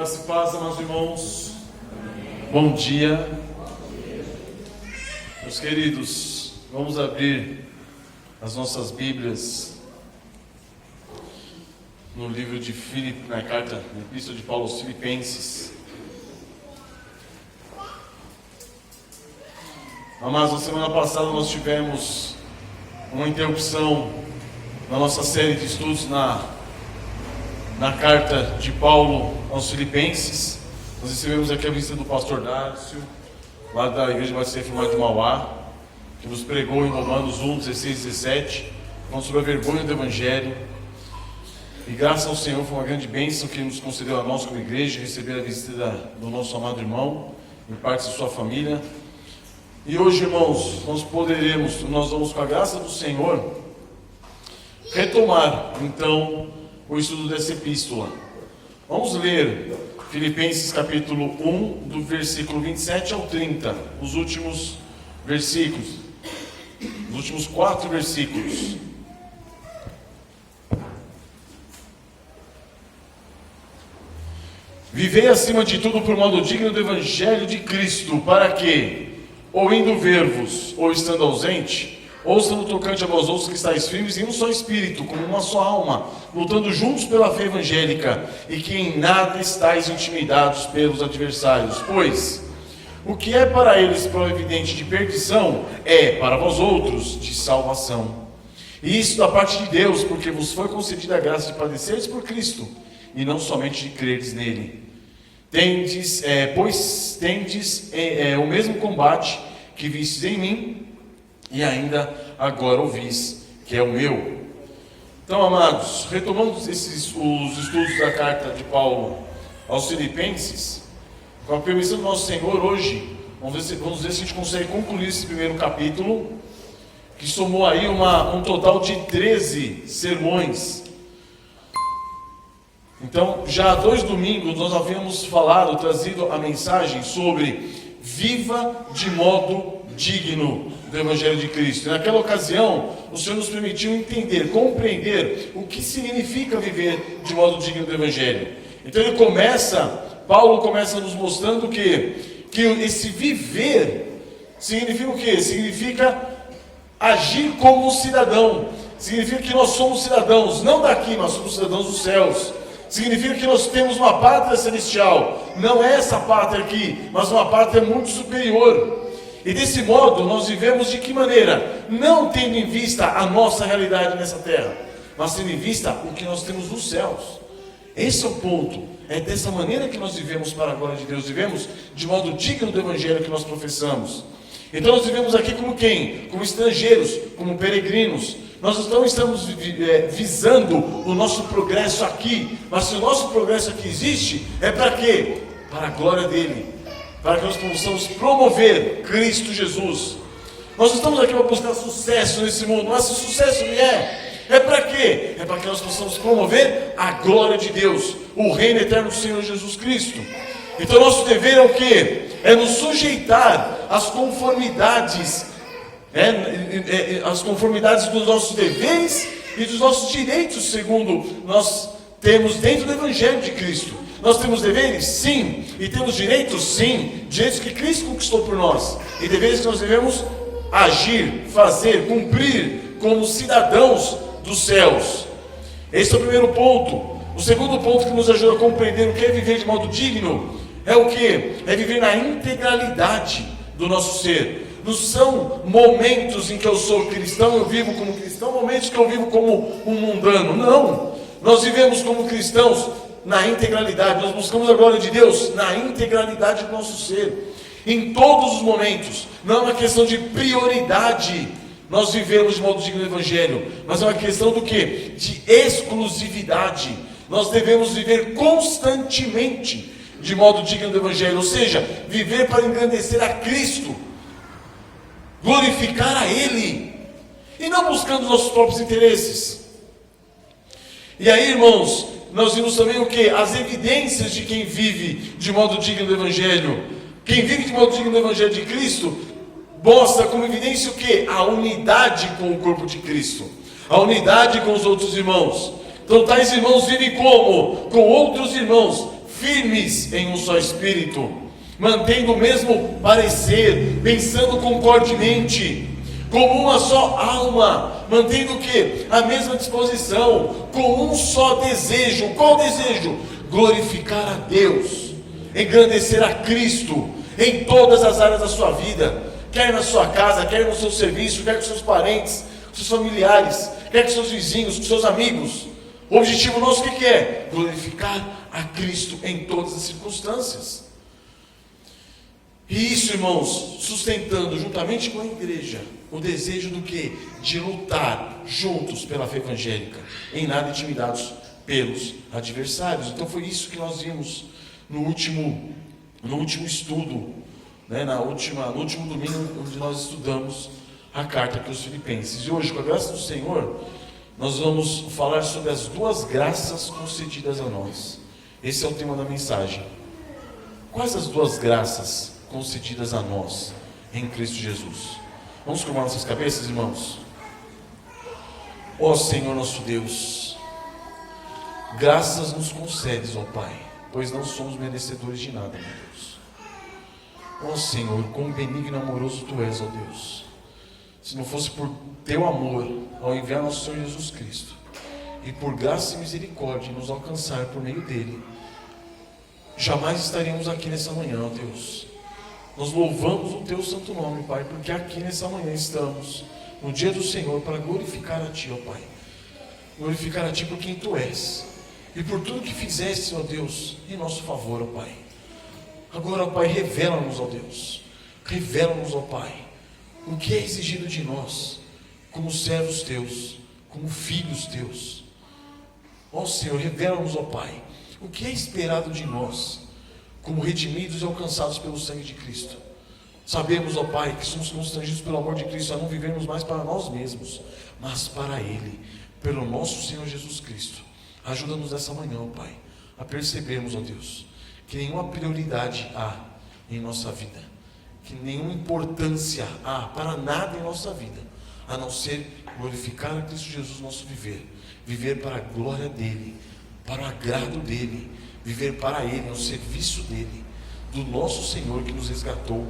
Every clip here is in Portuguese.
Graça e paz, amados irmãos. Bom dia. Meus queridos, vamos abrir as nossas Bíblias no livro de Filipe, na carta, na Epístola de Paulo aos Filipenses. Amados, na semana passada nós tivemos uma interrupção na nossa série de estudos na carta de Paulo aos Filipenses. Nós recebemos aqui a visita do pastor Dácio, lá da Igreja Batista Reformada de Mauá, que nos pregou em Romanos 1, 16 e 17, falando sobre a vergonha do Evangelho. E graças ao Senhor foi uma grande bênção que Ele nos concedeu a nós como igreja, receber a visita do nosso amado irmão, em parte de sua família. E hoje, irmãos, nós vamos com a graça do Senhor retomar, então, o estudo dessa epístola. Vamos ler Filipenses capítulo 1, do versículo 27 ao 30, os últimos versículos, os últimos 4 versículos. Vivei acima de tudo por modo digno do Evangelho de Cristo, para que, ou indo ver-vos, ou estando ausente, ouçam no tocante a vós outros que estáis firmes em um só espírito, como uma só alma, lutando juntos pela fé evangélica, e que em nada estáis intimidados pelos adversários. Pois, o que é para eles prova evidente de perdição, é para vós outros de salvação. E isso da parte de Deus, porque vos foi concedida a graça de padeceres por Cristo, e não somente de crerdes nele. Tendes o mesmo combate que vistes em mim, e ainda agora ouvis que é o meu. Então, amados, retomando os estudos da carta de Paulo aos Filipenses, com a permissão do nosso Senhor, hoje vamos ver se a gente consegue concluir esse primeiro capítulo, que somou aí um total de 13 sermões. Então, já há 2 domingos nós havíamos trazido a mensagem sobre viva de modo digno do Evangelho de Cristo. E naquela ocasião, o Senhor nos permitiu entender, compreender o que significa viver de modo digno do Evangelho. Então Paulo começa nos mostrando que esse viver significa o quê? Significa agir como cidadão. Significa que nós somos cidadãos, não daqui, mas somos cidadãos dos céus. Significa que nós temos uma pátria celestial. Não é essa pátria aqui, mas uma pátria muito superior. E desse modo nós vivemos de que maneira? Não tendo em vista a nossa realidade nessa terra, mas tendo em vista o que nós temos nos céus. Esse é o ponto. É dessa maneira que nós vivemos para a glória de Deus. Vivemos de modo digno do Evangelho que nós professamos. Então nós vivemos aqui como quem? Como estrangeiros, como peregrinos. Nós não estamos visando o nosso progresso aqui, mas se o nosso progresso aqui existe, é para quê? Para a glória dele, para que nós possamos promover Cristo Jesus. Nós estamos aqui para buscar sucesso nesse mundo, mas se sucesso vier, é para quê? É para que nós possamos promover a glória de Deus, o reino eterno do Senhor Jesus Cristo. Então nosso dever é o quê? É nos sujeitar às conformidades, as conformidades dos nossos deveres e dos nossos direitos, segundo nós temos dentro do Evangelho de Cristo. Nós temos deveres? Sim. E temos direitos? Sim. Direitos que Cristo conquistou por nós. E deveres que nós devemos agir, fazer, cumprir como cidadãos dos céus. Esse é o primeiro ponto. O segundo ponto que nos ajuda a compreender o que é viver de modo digno é o que? É viver na integralidade do nosso ser. Não são momentos em que eu sou cristão, eu vivo como cristão, momentos que eu vivo como um mundano. Não. Nós vivemos como cristãos na integralidade. Nós buscamos a glória de Deus na integralidade do nosso ser. Em todos os momentos. Não é uma questão de prioridade nós vivemos de modo digno do Evangelho, mas é uma questão do quê? De exclusividade. Nós devemos viver constantemente de modo digno do Evangelho, ou seja, viver para engrandecer a Cristo, glorificar a Ele, e não buscando os nossos próprios interesses. E aí, irmãos, nós vimos também o que? As evidências de quem vive de modo digno do Evangelho. Quem vive de modo digno do Evangelho de Cristo mostra como evidência o que? A unidade com o corpo de Cristo, a unidade com os outros irmãos. Então tais irmãos vivem como? Com outros irmãos, firmes em um só espírito, mantendo o mesmo parecer, pensando concordemente, como uma só alma, mantendo o quê? A mesma disposição, com um só desejo. Qual desejo? Glorificar a Deus, engrandecer a Cristo em todas as áreas da sua vida, quer na sua casa, quer no seu serviço, quer com seus parentes, com seus familiares, quer com seus vizinhos, com seus amigos. O objetivo nosso o que é? Glorificar a Cristo em todas as circunstâncias. E isso, irmãos, sustentando juntamente com a igreja o desejo do que? De lutar juntos pela fé evangélica, em nada intimidados pelos adversários. Então foi isso que nós vimos no último estudo, né, no último domingo, onde nós estudamos a carta aqui aos Filipenses. E hoje, com a graça do Senhor, nós vamos falar sobre as duas graças concedidas a nós. Esse é o tema da mensagem. Quais as duas graças concedidas a nós em Cristo Jesus? Vamos curvar nossas cabeças, irmãos? Ó Senhor nosso Deus, graças nos concedes, ó Pai, pois não somos merecedores de nada, meu Deus. Ó Senhor, quão benigno e amoroso Tu és, ó Deus. Se não fosse por Teu amor ao enviar nosso Senhor Jesus Cristo, e por graça e misericórdia nos alcançar por meio dele, jamais estaríamos aqui nessa manhã, ó Deus. Nós louvamos o Teu santo nome, Pai, porque aqui nessa manhã estamos, no dia do Senhor, para glorificar a Ti, ó Pai. Glorificar a Ti por quem Tu és, e por tudo que fizeste, ó Deus, em nosso favor, ó Pai. Agora, ó Pai, revela-nos, ó Deus, revela-nos, ó Pai, o que é exigido de nós, como servos Teus, como filhos Teus. Ó Senhor, revela-nos, ó Pai, o que é esperado de nós, como redimidos e alcançados pelo sangue de Cristo. Sabemos, ó Pai, que somos constrangidos pelo amor de Cristo a não vivermos mais para nós mesmos, mas para Ele, pelo nosso Senhor Jesus Cristo. Ajuda-nos nessa manhã, ó Pai, a percebermos, ó Deus, que nenhuma prioridade há em nossa vida, que nenhuma importância há para nada em nossa vida, a não ser glorificar a Cristo Jesus nosso viver, viver para a glória dEle, para o agrado dEle, viver para Ele, ao serviço dEle, do nosso Senhor que nos resgatou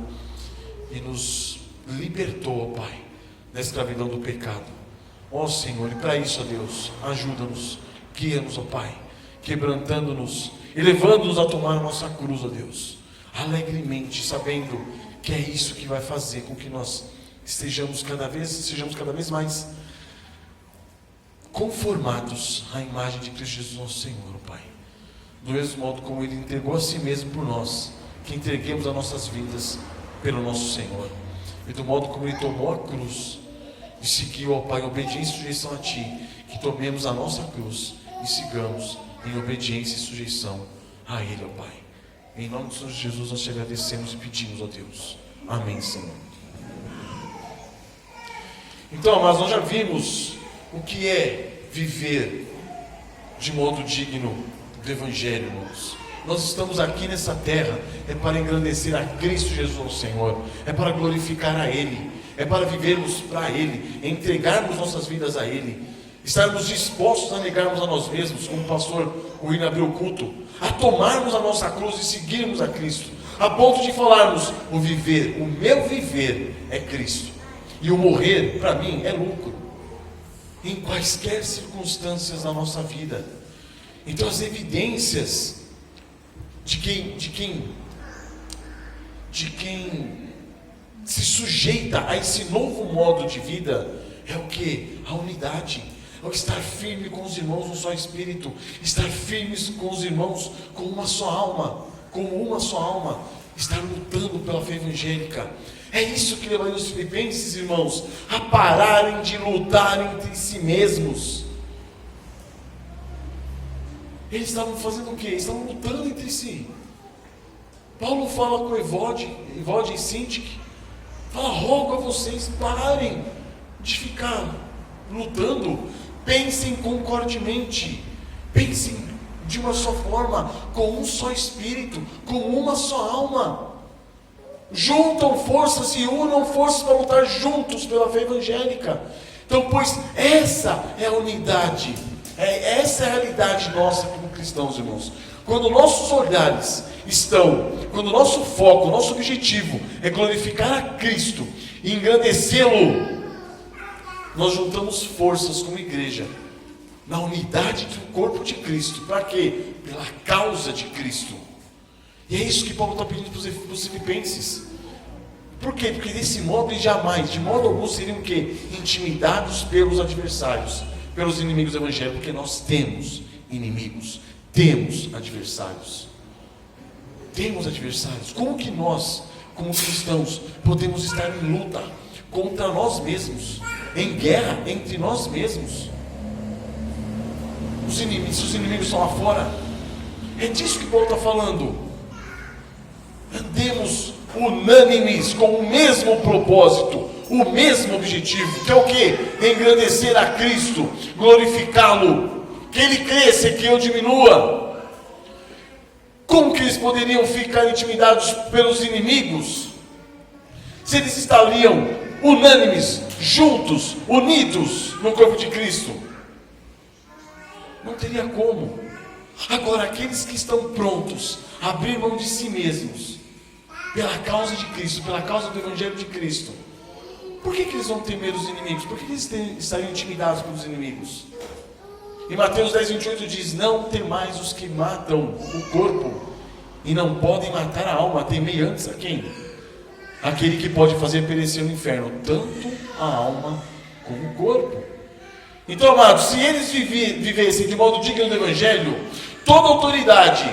e nos libertou, ó Pai, da escravidão do pecado. Ó Senhor, e para isso, ó Deus, ajuda-nos, guia-nos, ó Pai, quebrantando-nos e levando-nos a tomar a nossa cruz, ó Deus, alegremente, sabendo que é isso que vai fazer com que nós sejamos cada vez mais conformados à imagem de Cristo Jesus nosso Senhor, ó Pai. Do mesmo modo como Ele entregou a si mesmo por nós, que entreguemos as nossas vidas pelo nosso Senhor. E do modo como Ele tomou a cruz e seguiu, ó Pai, em obediência e sujeição a Ti, que tomemos a nossa cruz e sigamos em obediência e sujeição a Ele, ó Pai. Em nome do Senhor Jesus nós te agradecemos e pedimos, ó Deus. Amém, Senhor. Então, mas nós já vimos o que é viver de modo digno do Evangelho, irmãos. Nós estamos aqui nessa terra é para engrandecer a Cristo Jesus, o Senhor, é para glorificar a Ele, é para vivermos para Ele, entregarmos nossas vidas a Ele, estarmos dispostos a negarmos a nós mesmos, como o pastor William abriu o culto, a tomarmos a nossa cruz e seguirmos a Cristo, a ponto de falarmos: o viver, o meu viver é Cristo, e o morrer para mim é lucro, em quaisquer circunstâncias da nossa vida. Então as evidências de quem se sujeita a esse novo modo de vida é o que? A unidade, é o estar firme com os irmãos no só espírito, estar firmes com os irmãos com uma só alma, como uma só alma, estar lutando pela fé evangélica. É isso que levaria os filipenses, irmãos, a pararem de lutar entre si mesmos. Eles estavam fazendo o quê? Eles estavam lutando entre si. Paulo fala com Evode e Sintique, fala: rogo a vocês, parem de ficar lutando, pensem concordemente, pensem de uma só forma, com um só espírito, com uma só alma. Juntam forças e unam forças para lutar juntos pela fé evangélica. Então, pois essa é a unidade, essa é a realidade nossa como cristãos, irmãos. quando nossos olhares estão, quando o nosso foco, o nosso objetivo é glorificar a Cristo e engrandecê-lo, nós juntamos forças como igreja, na unidade do corpo de Cristo. Para quê? Pela causa de Cristo. E é isso que Paulo está pedindo para os filipenses. Por quê? Porque desse modo e jamais, de modo algum, seriam o quê? Intimidados pelos adversários, pelos inimigos do Evangelho, porque nós temos inimigos, temos adversários. Temos adversários. Como que nós, como cristãos, podemos estar em luta contra nós mesmos, em guerra entre nós mesmos? Se os inimigos estão lá fora, é disso que Paulo está falando. Andemos unânimes com o mesmo propósito, o mesmo objetivo, que é o que? Engrandecer a Cristo, glorificá-lo, que Ele cresça e que eu diminua. Como que eles poderiam ficar intimidados pelos inimigos, se eles estariam unânimes, juntos, unidos no corpo de Cristo? Não teria como. Agora, aqueles que estão prontos a abrir mão de si mesmos, pela causa de Cristo, pela causa do Evangelho de Cristo, por que eles vão temer os inimigos? Por que eles estariam intimidados pelos inimigos? Em Mateus 10:28 diz: não temais os que matam o corpo e não podem matar a alma. Temei antes a quem? Aquele que pode fazer perecer no inferno tanto a alma como o corpo. Então, amados, se eles vivessem de modo digno do Evangelho, toda autoridade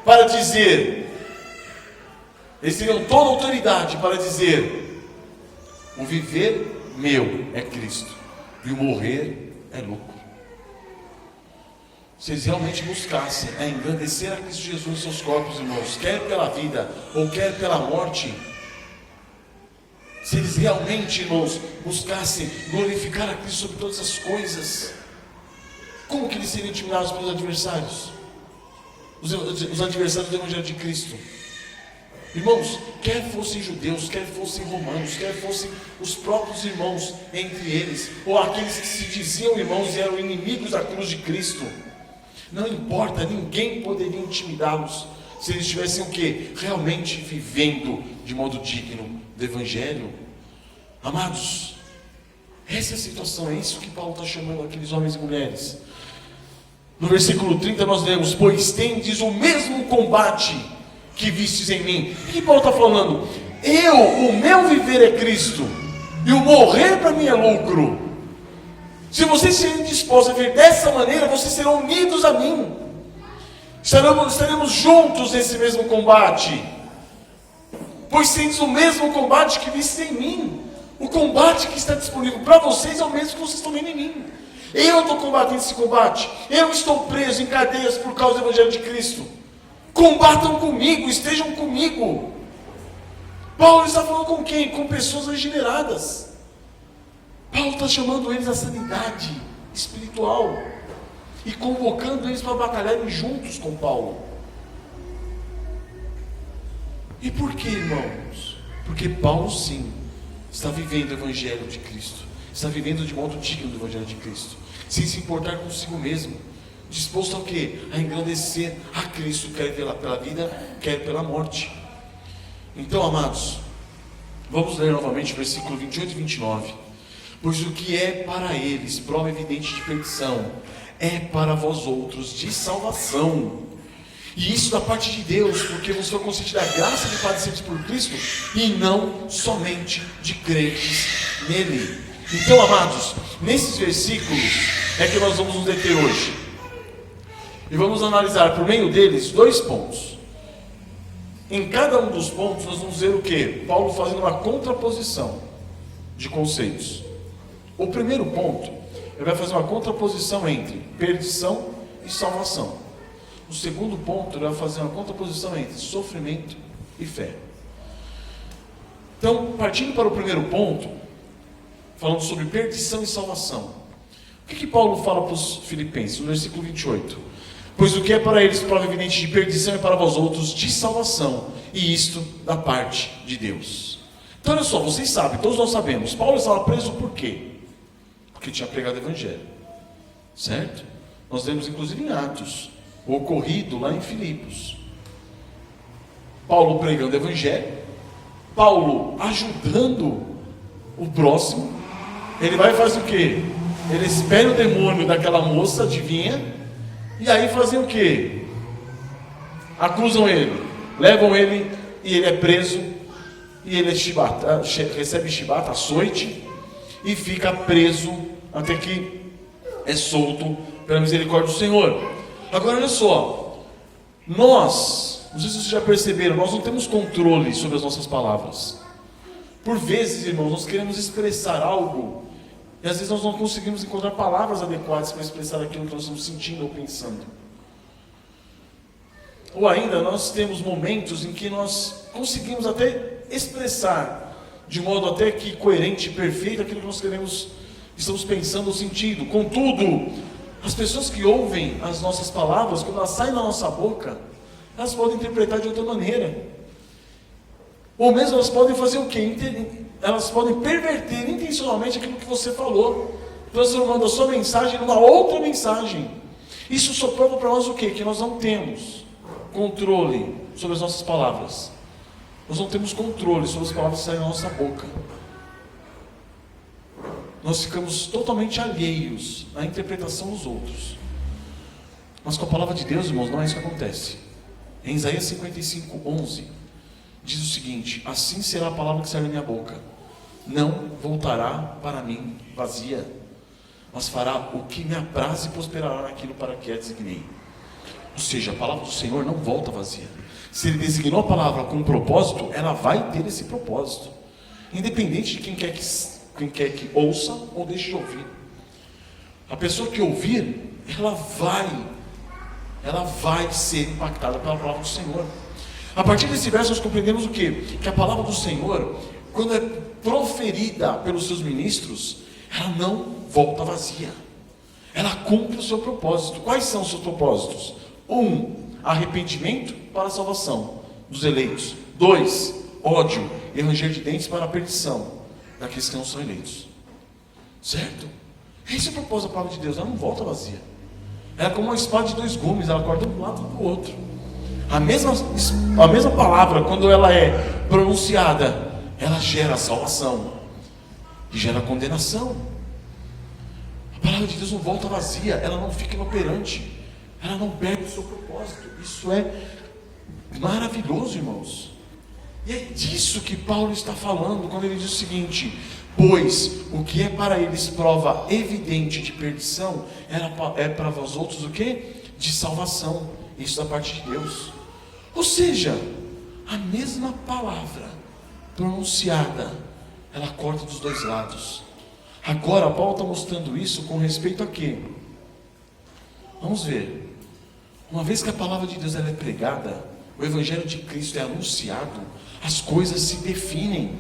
para dizer, eles teriam toda autoridade para dizer: o viver meu é Cristo e o morrer é lucro. Se eles realmente buscassem engrandecer a Cristo Jesus em seus corpos, irmãos, quer pela vida ou quer pela morte, se eles realmente, irmãos, buscassem glorificar a Cristo sobre todas as coisas, como que eles seriam intimidados pelos adversários? Os adversários do Evangelho de Cristo. Irmãos, quer fossem judeus, quer fossem romanos, quer fossem os próprios irmãos entre eles, ou aqueles que se diziam irmãos e eram inimigos da cruz de Cristo, não importa, ninguém poderia intimidá-los, se eles estivessem o quê? Realmente vivendo de modo digno do Evangelho. Amados, essa é a situação, é isso que Paulo está chamando aqueles homens e mulheres. No versículo 30 nós lemos: pois tendes o mesmo combate que vistes em mim. O que Paulo está falando? O meu viver é Cristo, e o morrer para mim é lucro. Se vocês estiverem dispostos a viver dessa maneira, vocês serão unidos a mim. Estaremos juntos nesse mesmo combate. Pois tendes o mesmo combate que vistes em mim. O combate que está disponível para vocês é o mesmo que vocês estão vendo em mim. Eu estou combatendo esse combate. Eu estou preso em cadeias por causa do Evangelho de Cristo. Combatam comigo, estejam comigo. Paulo está falando com quem? Com pessoas regeneradas. Paulo está chamando eles à sanidade espiritual e convocando eles para batalharem juntos com Paulo. E por que, irmãos? Porque Paulo, sim, está vivendo o Evangelho de Cristo, está vivendo de modo digno do Evangelho de Cristo, sem se importar consigo mesmo, disposto ao quê? A engrandecer a Cristo, quer pela vida, quer pela morte. Então, amados, vamos ler novamente o versículo 28 e 29. Pois o que é para eles prova evidente de perdição, é para vós outros de salvação. E isso da parte de Deus, porque vos foi concedida a graça de padecerdes por Cristo, e não somente de crentes nele. Então, amados, nesses versículos é que nós vamos nos deter hoje. E vamos analisar por meio deles 2 pontos. Em cada um dos pontos nós vamos ver o que? Paulo fazendo uma contraposição de conceitos. O primeiro ponto, ele vai fazer uma contraposição entre perdição e salvação. O segundo ponto, ele vai fazer uma contraposição entre sofrimento e fé. Então, partindo para o primeiro ponto, falando sobre perdição e salvação. O que Paulo fala para os filipenses? No versículo 28. Pois o que é para eles prova evidente de perdição é para vós outros de salvação, e isto da parte de Deus. Então olha só, vocês sabem, todos nós sabemos, Paulo estava preso por quê? Porque tinha pregado o Evangelho, certo? Nós lemos inclusive em Atos, ocorrido lá em Filipos. Paulo pregando o evangelho, Paulo ajudando o próximo. Ele vai fazer o quê? Ele espera o demônio daquela moça, adivinha? E aí fazem o quê? Acusam ele, levam ele e ele é preso. E ele recebe chibata, açoite, e fica preso até que é solto pela misericórdia do Senhor. Agora olha só, nós, não sei se vocês já perceberam, nós não temos controle sobre as nossas palavras. Por vezes, irmãos, nós queremos expressar algo, e às vezes nós não conseguimos encontrar palavras adequadas para expressar aquilo que nós estamos sentindo ou pensando. Ou ainda, nós temos momentos em que nós conseguimos até expressar de modo até que coerente e perfeito aquilo que nós estamos pensando ou sentindo. Contudo, as pessoas que ouvem as nossas palavras, quando elas saem da nossa boca, elas podem interpretar de outra maneira. Ou mesmo elas podem fazer o quê? Elas podem perverter intencionalmente aquilo que você falou, transformando a sua mensagem numa outra mensagem. Isso só prova para nós o quê? Que nós não temos controle sobre as nossas palavras. Nós não temos controle sobre as palavras que saem da nossa boca. Nós ficamos totalmente alheios à interpretação dos outros. Mas com a palavra de Deus, irmãos, não é isso que acontece. Em Isaías 55:11 diz o seguinte: assim será a palavra que sai da minha boca, não voltará para mim vazia, mas fará o que me apraz e prosperará naquilo para que a designei. Ou seja, a palavra do Senhor não volta vazia. Se Ele designou a palavra com um propósito, ela vai ter esse propósito, independente de quem quer que ouça ou deixe de ouvir. A pessoa que ouvir, ela vai ser impactada pela palavra do Senhor. A partir desse verso nós compreendemos o quê? Que a palavra do Senhor, quando é proferida pelos seus ministros, ela não volta vazia. Ela cumpre o seu propósito. Quais são os seus propósitos? 1. Arrependimento para a salvação dos eleitos. 2. Ódio e ranger de dentes para a perdição daqueles que não são eleitos. Certo? Esse é o propósito da palavra de Deus. Ela não volta vazia. Ela é como uma espada de 2 gumes. Ela corta de um lado para o outro. A mesma palavra, quando ela é pronunciada, ela gera salvação e gera condenação. A palavra de Deus não volta vazia. Ela não fica inoperante. Ela não perde o seu propósito. Isso é maravilhoso, irmãos. E é disso que Paulo está falando quando ele diz o seguinte: pois o que é para eles prova evidente de perdição, é para vós outros o quê? De salvação. Isso da parte de Deus. Ou seja, a mesma palavra pronunciada, ela corta dos 2 lados. Agora Paulo está mostrando isso com respeito a quê? Vamos ver. Uma vez que a palavra de Deus ela é pregada, o Evangelho de Cristo é anunciado, as coisas se definem.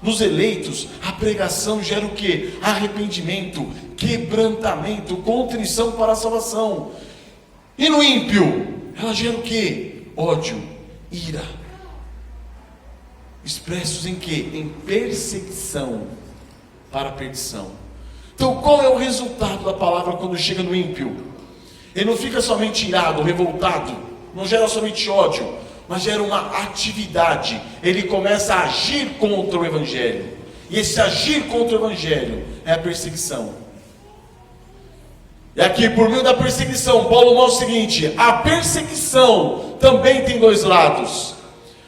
Nos eleitos, a pregação gera o quê? Arrependimento, quebrantamento, contrição para a salvação. E no ímpio, ela gera o quê? Ódio, ira. Expressos em quê? Em perseguição para a perdição. Então qual é o resultado da palavra quando chega no ímpio? Ele não fica somente irado, revoltado, não gera somente ódio, mas gera uma atividade. Ele começa a agir contra o Evangelho. E esse agir contra o Evangelho é a perseguição. E aqui, por meio da perseguição, Paulo mostra o seguinte: a perseguição também tem 2 lados.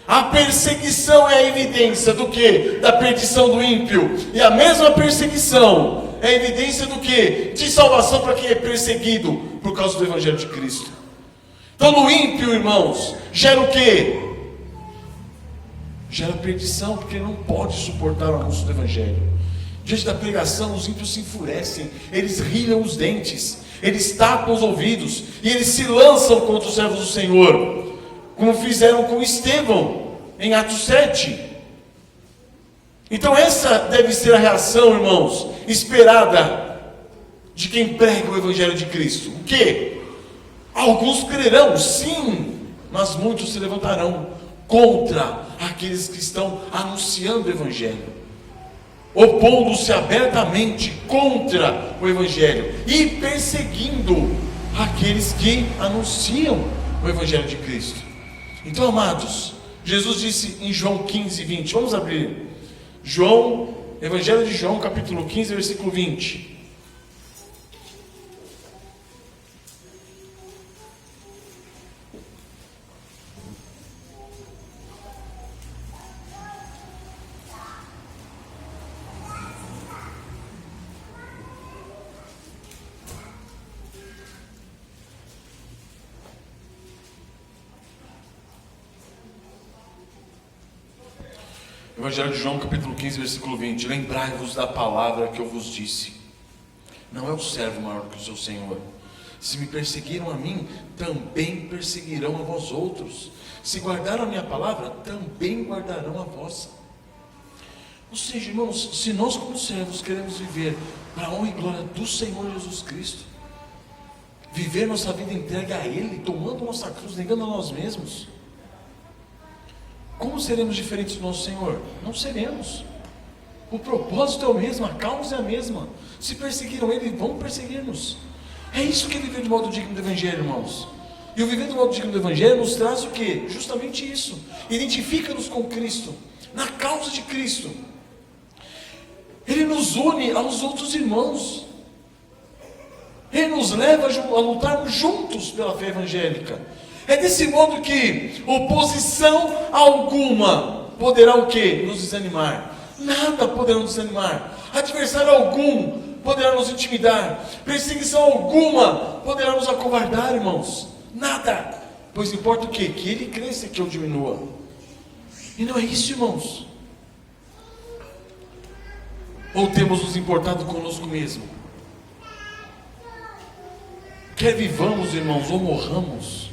A perseguição é a evidência do quê? Da perdição do ímpio. E a mesma perseguição é a evidência do quê? De salvação para quem é perseguido por causa do Evangelho de Cristo. Então no ímpio, irmãos, gera o quê? Gera perdição, porque ele não pode suportar o anúncio do Evangelho. Diante da pregação, os ímpios se enfurecem, eles rilham os dentes, eles tapam os ouvidos, e eles se lançam contra os servos do Senhor, como fizeram com Estevão, em Atos 7. Então essa deve ser a reação, irmãos, esperada de quem prega o Evangelho de Cristo. O quê? Alguns crerão, sim, mas muitos se levantarão contra aqueles que estão anunciando o Evangelho, opondo-se abertamente contra o Evangelho e perseguindo àqueles que anunciam o Evangelho de Cristo. Então, amados, Jesus disse em João 15, 20, vamos abrir, Evangelho de João, capítulo 15, versículo 20. Evangelho de João, capítulo 15, versículo 20. Lembrai-vos da palavra que eu vos disse. Não é o servo maior que o seu senhor. Se me perseguiram a mim, também perseguirão a vós outros. Se guardaram a minha palavra, também guardarão a vossa. Ou seja, irmãos, se nós como servos queremos viver para a honra e glória do Senhor Jesus Cristo, viver nossa vida entregue a Ele, tomando nossa cruz, negando a nós mesmos, como seremos diferentes do nosso Senhor? Não seremos. O propósito é o mesmo, a causa é a mesma. Se perseguiram Ele, vão perseguir-nos. É isso que é viver de modo digno do Evangelho, irmãos. E o viver de modo digno do Evangelho nos traz o quê? Justamente isso. Identifica-nos com Cristo, na causa de Cristo. Ele nos une aos outros irmãos. Ele nos leva a lutarmos juntos pela fé evangélica. É desse modo que oposição alguma poderá o quê? Nos desanimar. Nada poderá nos desanimar. Adversário algum poderá nos intimidar. Perseguição alguma poderá nos acovardar, irmãos. Nada. Pois importa o quê? Que Ele cresça e que eu diminua. E não é isso, irmãos. Ou temos nos importado conosco mesmo? Quer vivamos, irmãos, ou morramos,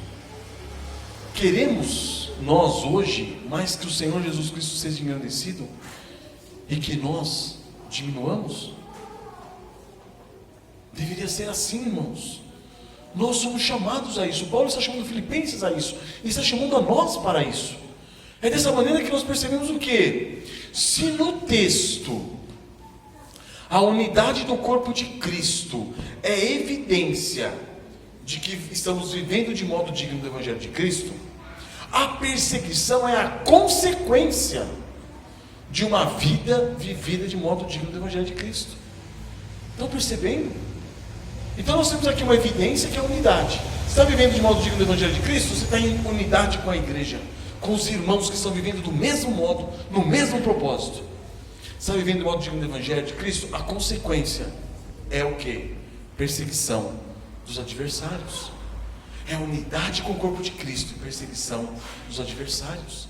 queremos nós hoje mais que o Senhor Jesus Cristo seja engrandecido e que nós diminuamos? Deveria ser assim, irmãos. Nós somos chamados a isso. Paulo está chamando Filipenses a isso. Ele está chamando a nós para isso. É dessa maneira que nós percebemos o quê? Se no texto a unidade do corpo de Cristo é evidência de que estamos vivendo de modo digno do Evangelho de Cristo, a perseguição é a consequência de uma vida vivida de modo digno do Evangelho de Cristo. Estão percebendo? Então nós temos aqui uma evidência que é a unidade. Você está vivendo de modo digno do Evangelho de Cristo? Você está em unidade com a igreja, com os irmãos que estão vivendo do mesmo modo, no mesmo propósito. Você está vivendo de modo digno do Evangelho de Cristo? A consequência é o quê? Perseguição dos adversários. É a unidade com o corpo de Cristo e perseguição dos adversários.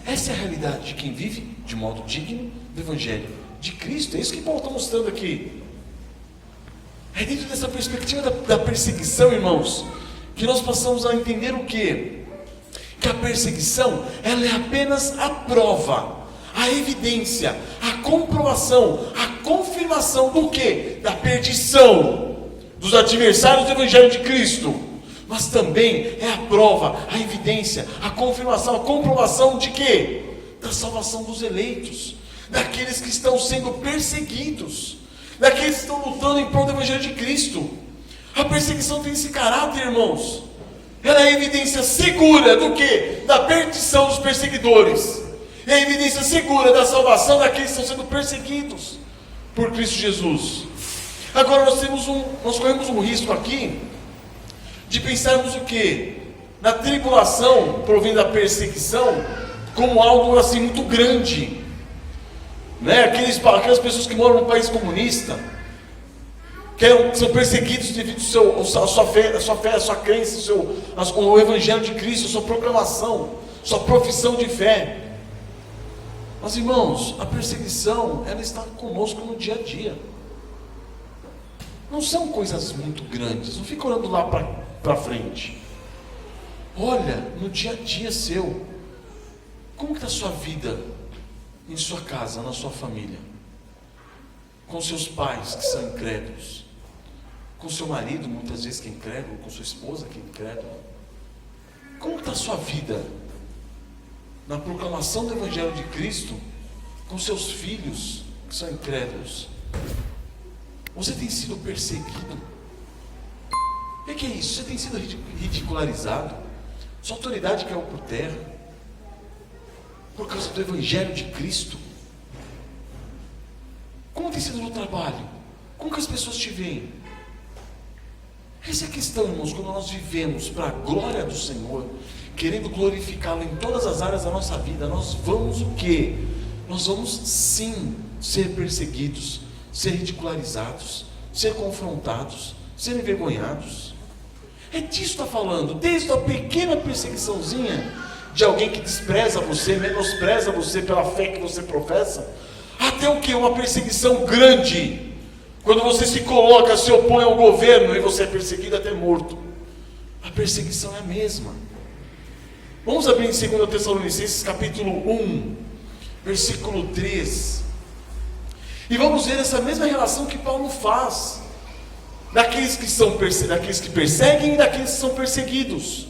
Essa é a realidade de quem vive de modo digno do Evangelho de Cristo. É isso que Paulo está mostrando aqui. É dentro dessa perspectiva da perseguição, irmãos, que nós passamos a entender o quê? Que a perseguição, ela é apenas a prova, a evidência, a comprovação, a confirmação do quê? Da perdição dos adversários do Evangelho de Cristo. Mas também é a prova, a evidência, a confirmação, a comprovação de quê? Da salvação dos eleitos, daqueles que estão sendo perseguidos, daqueles que estão lutando em prol do Evangelho de Cristo. A perseguição tem esse caráter, irmãos. Ela é a evidência segura do quê? Da perdição dos perseguidores. É a evidência segura da salvação daqueles que estão sendo perseguidos por Cristo Jesus. Agora nós corremos um risco aqui de pensarmos o quê? Na tribulação provém da perseguição como algo assim muito grande, né? Aquelas pessoas que moram num país comunista, que são perseguidos devido à sua fé, a sua crença, o Evangelho de Cristo, a sua proclamação, sua profissão de fé. Mas irmãos, a perseguição, ela está conosco no dia a dia. Não são coisas muito grandes, não fica olhando lá para frente. Olha no dia a dia seu. Como que está a sua vida em sua casa, na sua família? Com seus pais que são incrédulos, com seu marido muitas vezes que é incrédulo, com sua esposa que é incrédula. Como está a sua vida na proclamação do Evangelho de Cristo com seus filhos que são incrédulos? Você tem sido perseguido? E que é isso? Você tem sido ridicularizado, sua autoridade caiu por terra, por causa do Evangelho de Cristo. Como tem sido no trabalho? Como que as pessoas te veem? Essa é a questão, irmãos, quando nós vivemos para a glória do Senhor, querendo glorificá-lo em todas as áreas da nossa vida, nós vamos o quê? Nós vamos sim ser perseguidos, ser ridicularizados, ser confrontados, ser envergonhados. É disso que está falando, desde a pequena perseguiçãozinha de alguém que despreza você, menospreza você pela fé que você professa, até o que? Uma perseguição grande, quando você se coloca, se opõe ao governo e você é perseguido até morto. A perseguição é a mesma. Vamos abrir em 2 Tessalonicenses capítulo 1, versículo 3, e vamos ver essa mesma relação que Paulo faz daqueles que perseguem e daqueles que são perseguidos.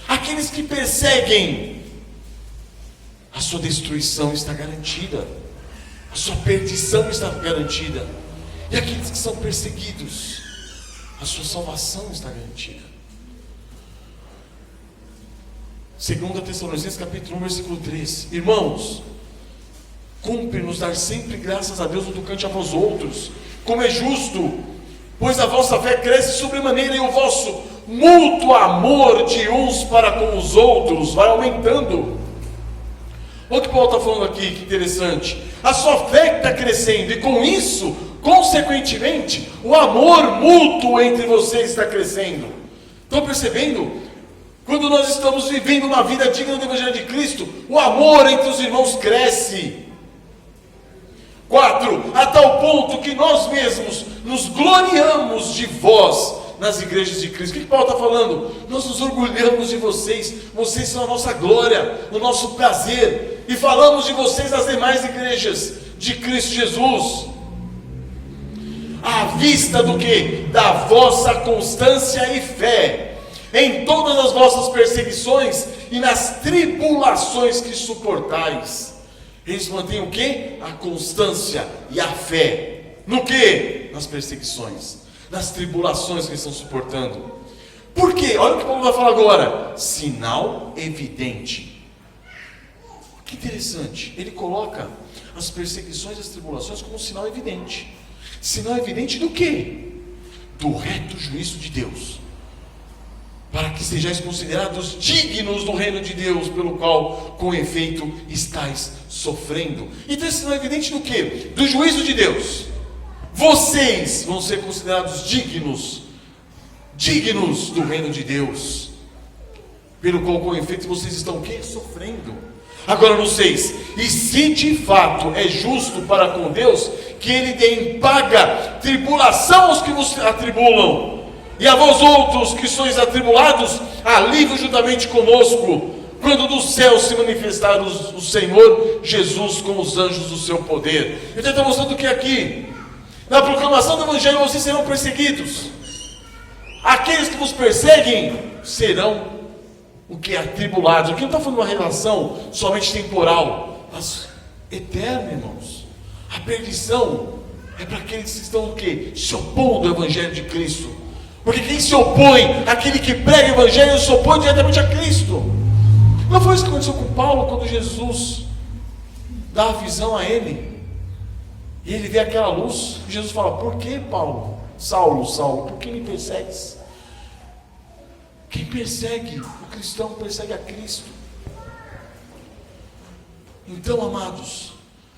Aqueles que perseguem, a sua destruição está garantida, a sua perdição está garantida. E aqueles que são perseguidos, a sua salvação está garantida. 2 Tessalonicenses capítulo 1, versículo 3. Irmãos, cumpre-nos dar sempre graças a Deus no tocante a vós outros, como é justo, pois a vossa fé cresce sobremaneira e o vosso mútuo amor de uns para com os outros vai aumentando. Olha o que Paulo está falando aqui, que interessante. A sua fé está crescendo e com isso, consequentemente, o amor mútuo entre vocês está crescendo. Estão percebendo? Quando nós estamos vivendo uma vida digna do Evangelho de Cristo, o amor entre os irmãos cresce. 4. A tal ponto que nós mesmos nos gloriamos de vós nas igrejas de Cristo. O que Paulo está falando? Nós nos orgulhamos de vocês. Vocês são a nossa glória, o nosso prazer. E falamos de vocês nas demais igrejas de Cristo Jesus. À vista do que? Da vossa constância e fé em todas as vossas perseguições e nas tribulações que suportais. Eles mantêm o que? A constância e a fé. No que? Nas perseguições, nas tribulações que estão suportando. Por quê? Olha o que Paulo vai falar agora. Sinal evidente. Que interessante. Ele coloca as perseguições e as tribulações como um sinal evidente. Sinal evidente do quê? Do reto juízo de Deus, para que sejais considerados dignos do reino de Deus, pelo qual, com efeito, estáis sofrendo. Então, esse sinal evidente do quê? Do juízo de Deus. Vocês vão ser considerados dignos do reino de Deus, pelo qual, com efeito, vocês estão o quê? Sofrendo. Agora no 6, e se de fato é justo para com Deus, que Ele dê em paga tribulação aos que vos atribulam, e a vós outros que sois atribulados, alívio juntamente conosco, quando do céu se manifestar o Senhor Jesus com os anjos do seu poder. Então está mostrando que aqui, na proclamação do Evangelho, vocês serão perseguidos. Aqueles que vos perseguem serão o que? Atribulados. Aqui não está falando de uma relação somente temporal, mas eterna, irmãos. A perdição é para aqueles que estão o quê? Se opondo ao Evangelho de Cristo. Porque quem se opõe, aquele que prega o Evangelho, se opõe diretamente a Cristo. Não foi isso que aconteceu com Paulo, quando Jesus dá a visão a ele, e ele vê aquela luz, e Jesus fala: por que, Paulo? Saulo, Saulo, por que me persegues? Quem persegue o cristão persegue a Cristo. Então, amados,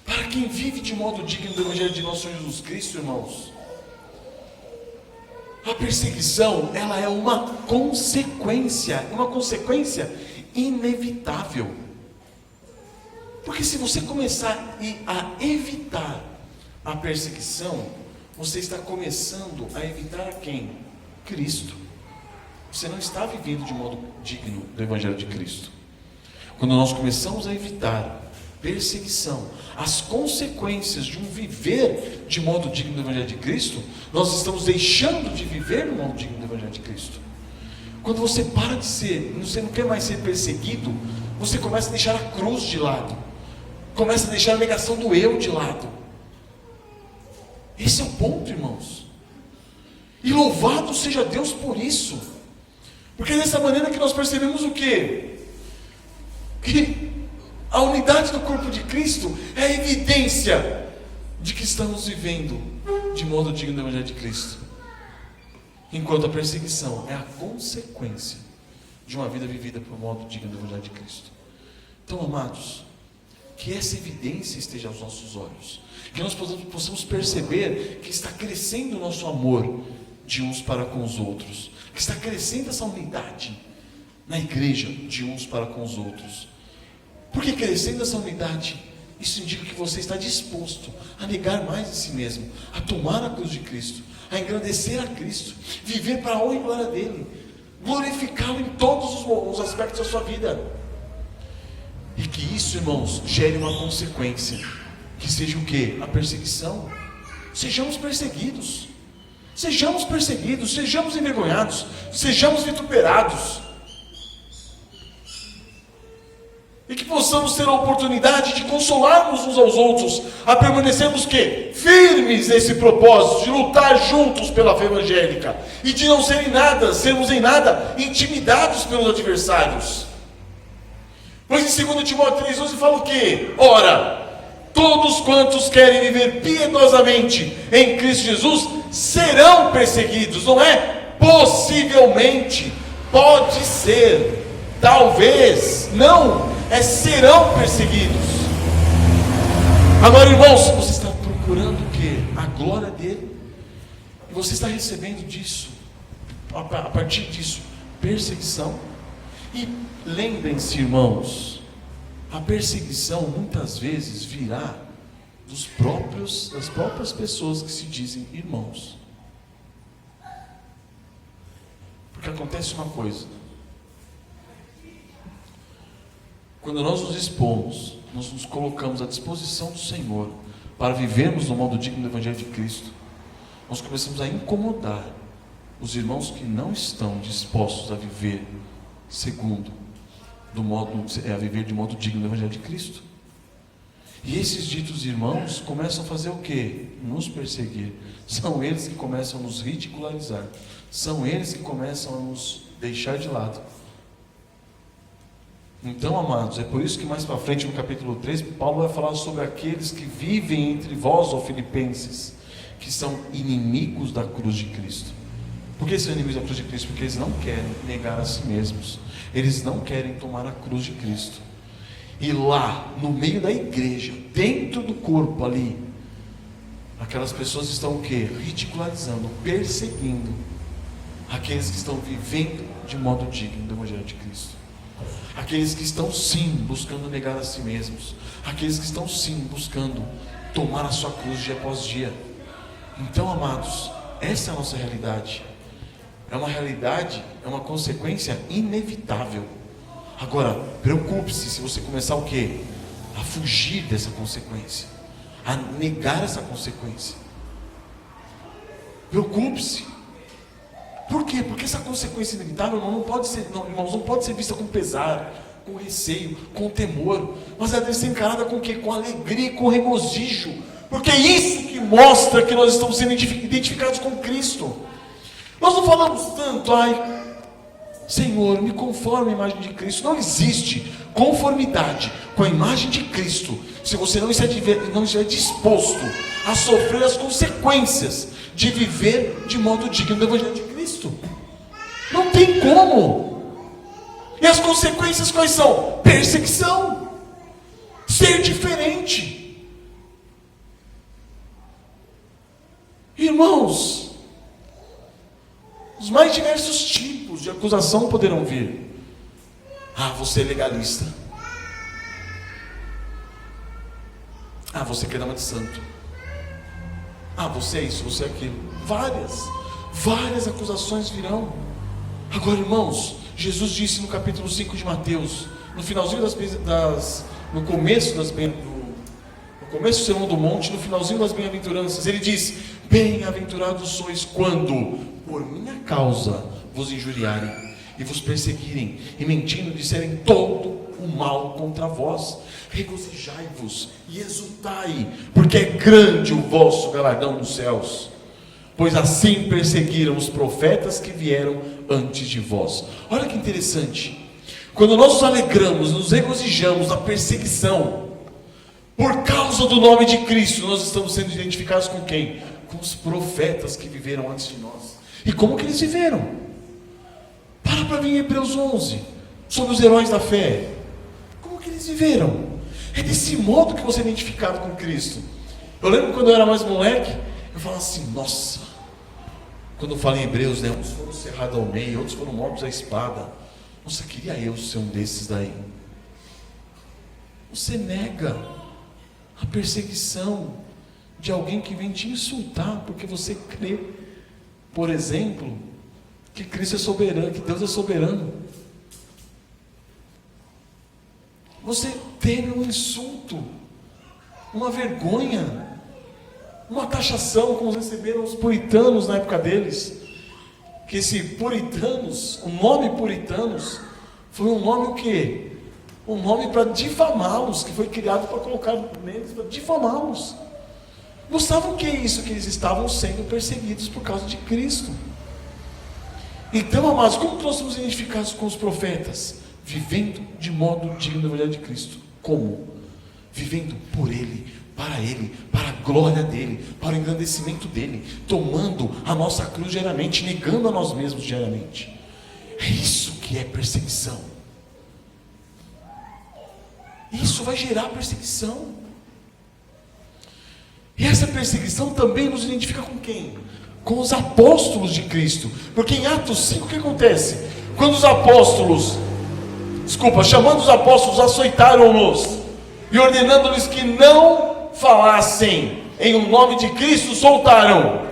para quem vive de modo digno do Evangelho de nosso Senhor Jesus Cristo, irmãos, a perseguição, ela é uma consequência inevitável. Porque se você começar a evitar a perseguição, você está começando a evitar a quem? Cristo. Você não está vivendo de modo digno do Evangelho de Cristo. Quando nós começamos a evitar perseguição, as consequências de um viver de modo digno do Evangelho de Cristo, nós estamos deixando de viver no modo digno do Evangelho de Cristo. Quando você para de ser, você não quer mais ser perseguido, você começa a deixar a cruz de lado, começa a deixar a negação do eu de lado. Esse é o ponto, irmãos. E louvado seja Deus por isso. Porque é dessa maneira que nós percebemos o quê? Que a unidade do corpo de Cristo é a evidência de que estamos vivendo de modo digno do Evangelho de Cristo. Enquanto a perseguição é a consequência de uma vida vivida por modo digno do Evangelho de Cristo. Então, amados, que essa evidência esteja aos nossos olhos, que nós possamos perceber que está crescendo o nosso amor de uns para com os outros, que está crescendo essa unidade na igreja de uns para com os outros. Porque crescendo essa unidade, isso indica que você está disposto a negar mais de si mesmo, a tomar a cruz de Cristo, a engrandecer a Cristo, viver para a honra e glória dele, glorificá-lo em todos os aspectos da sua vida. E que isso, irmãos, gere uma consequência, que seja o quê? A perseguição. Sejamos perseguidos, sejamos envergonhados, sejamos vituperados, e que possamos ter a oportunidade de consolarmos uns aos outros, a permanecermos o quê? Firmes nesse propósito, de lutar juntos pela fé evangélica, e de não sermos em nada intimidados pelos adversários. Pois em 2 Timóteo 3,11 fala o quê? Ora, todos quantos querem viver piedosamente em Cristo Jesus serão perseguidos. Não é possivelmente, pode ser, talvez, não, é serão perseguidos. Agora, irmãos, você está procurando o quê? A glória dele, e você está recebendo disso, a partir disso, perseguição. E lembrem-se, irmãos, a perseguição muitas vezes virá das próprias pessoas que se dizem irmãos. Porque acontece uma coisa: quando nós nos expomos, nós nos colocamos à disposição do Senhor para vivermos no modo digno do Evangelho de Cristo, nós começamos a incomodar os irmãos que não estão dispostos a viver segundo a viver de modo digno do Evangelho de Cristo. E esses ditos irmãos começam a fazer o quê? Nos perseguir. São eles que começam a nos ridicularizar, são eles que começam a nos deixar de lado. Então, amados, é por isso que mais para frente no capítulo 3, Paulo vai falar sobre aqueles que vivem entre vós, ó Filipenses, que são inimigos da cruz de Cristo. Por que são inimigos da cruz de Cristo? Porque eles não querem negar a si mesmos, eles não querem tomar a cruz de Cristo. E lá, no meio da igreja, dentro do corpo ali, aquelas pessoas estão o quê? Ridicularizando, perseguindo aqueles que estão vivendo de modo digno do Evangelho de Cristo. Aqueles que estão sim buscando negar a si mesmos, aqueles que estão sim buscando tomar a sua cruz dia após dia. Então, amados, essa é a nossa realidade. É uma realidade, é uma consequência inevitável. Agora, preocupe-se se você começar o quê? A fugir dessa consequência, a negar essa consequência. Preocupe-se. Por quê? Porque essa consequência inevitável não pode ser, irmãos, não pode ser vista com pesar, com receio, com temor, mas ela deve ser encarada com o quê? Com alegria, com regozijo, porque é isso que mostra que nós estamos sendo identificados com Cristo. Nós não falamos tanto, Senhor, me conforme à imagem de Cristo. Não existe conformidade com a imagem de Cristo se você não estiver disposto a sofrer as consequências de viver de modo digno do Evangelho de Cristo. Não tem como. E as consequências quais são? Perseguição, ser diferente. Irmãos, os mais diversos tipos de acusação poderão vir. Você é legalista. Você quer dar uma de santo. Você é isso, você é aquilo. Várias acusações virão. Agora, irmãos, Jesus disse no capítulo 5 de Mateus, no finalzinho no começo do Sermão do Monte, no finalzinho das bem-aventuranças, ele diz: bem-aventurados sois quando, por minha causa, vos injuriarem e vos perseguirem, e mentindo disserem todo o mal contra vós. Regozijai-vos e exultai, porque é grande o vosso galardão nos céus, pois assim perseguiram os profetas que vieram antes de vós. Olha que interessante. Quando nós nos alegramos, nos regozijamos na perseguição, por causa do nome de Cristo, nós estamos sendo identificados com quem? Com os profetas que viveram antes de nós. E como que eles viveram? Para mim em Hebreus 11, sobre os heróis da fé. Como que eles viveram? É desse modo que você é identificado com Cristo. Eu lembro quando eu era mais moleque, eu falava assim, nossa, quando eu falo em Hebreus, né, uns foram cerrados ao meio, outros foram mortos à espada. Nossa, queria eu ser um desses daí. Você nega a perseguição de alguém que vem te insultar, porque você crê, por exemplo, que Cristo é soberano, que Deus é soberano. Você teme um insulto, uma vergonha, uma taxação, como receberam os puritanos na época deles. Que esse puritanos, o nome puritanos, foi um nome o quê? Um nome para difamá-los, que foi criado para colocar neles, para difamá-los. Mostrava o que é isso? Que eles estavam sendo perseguidos por causa de Cristo. Então, amados, como nós somos identificados com os profetas? Vivendo de modo digno do Evangelho de Cristo. Como? Vivendo por Ele, para a glória dEle, para o engrandecimento dEle, tomando a nossa cruz diariamente, negando a nós mesmos diariamente. É isso que é perseguição. Isso vai gerar perseguição. E essa perseguição também nos identifica com quem? Com os apóstolos de Cristo. Porque em Atos 5 o que acontece? Quando os apóstolos, chamando os apóstolos, açoitaram-nos e ordenando-lhes que não falassem em o nome de Cristo, soltaram.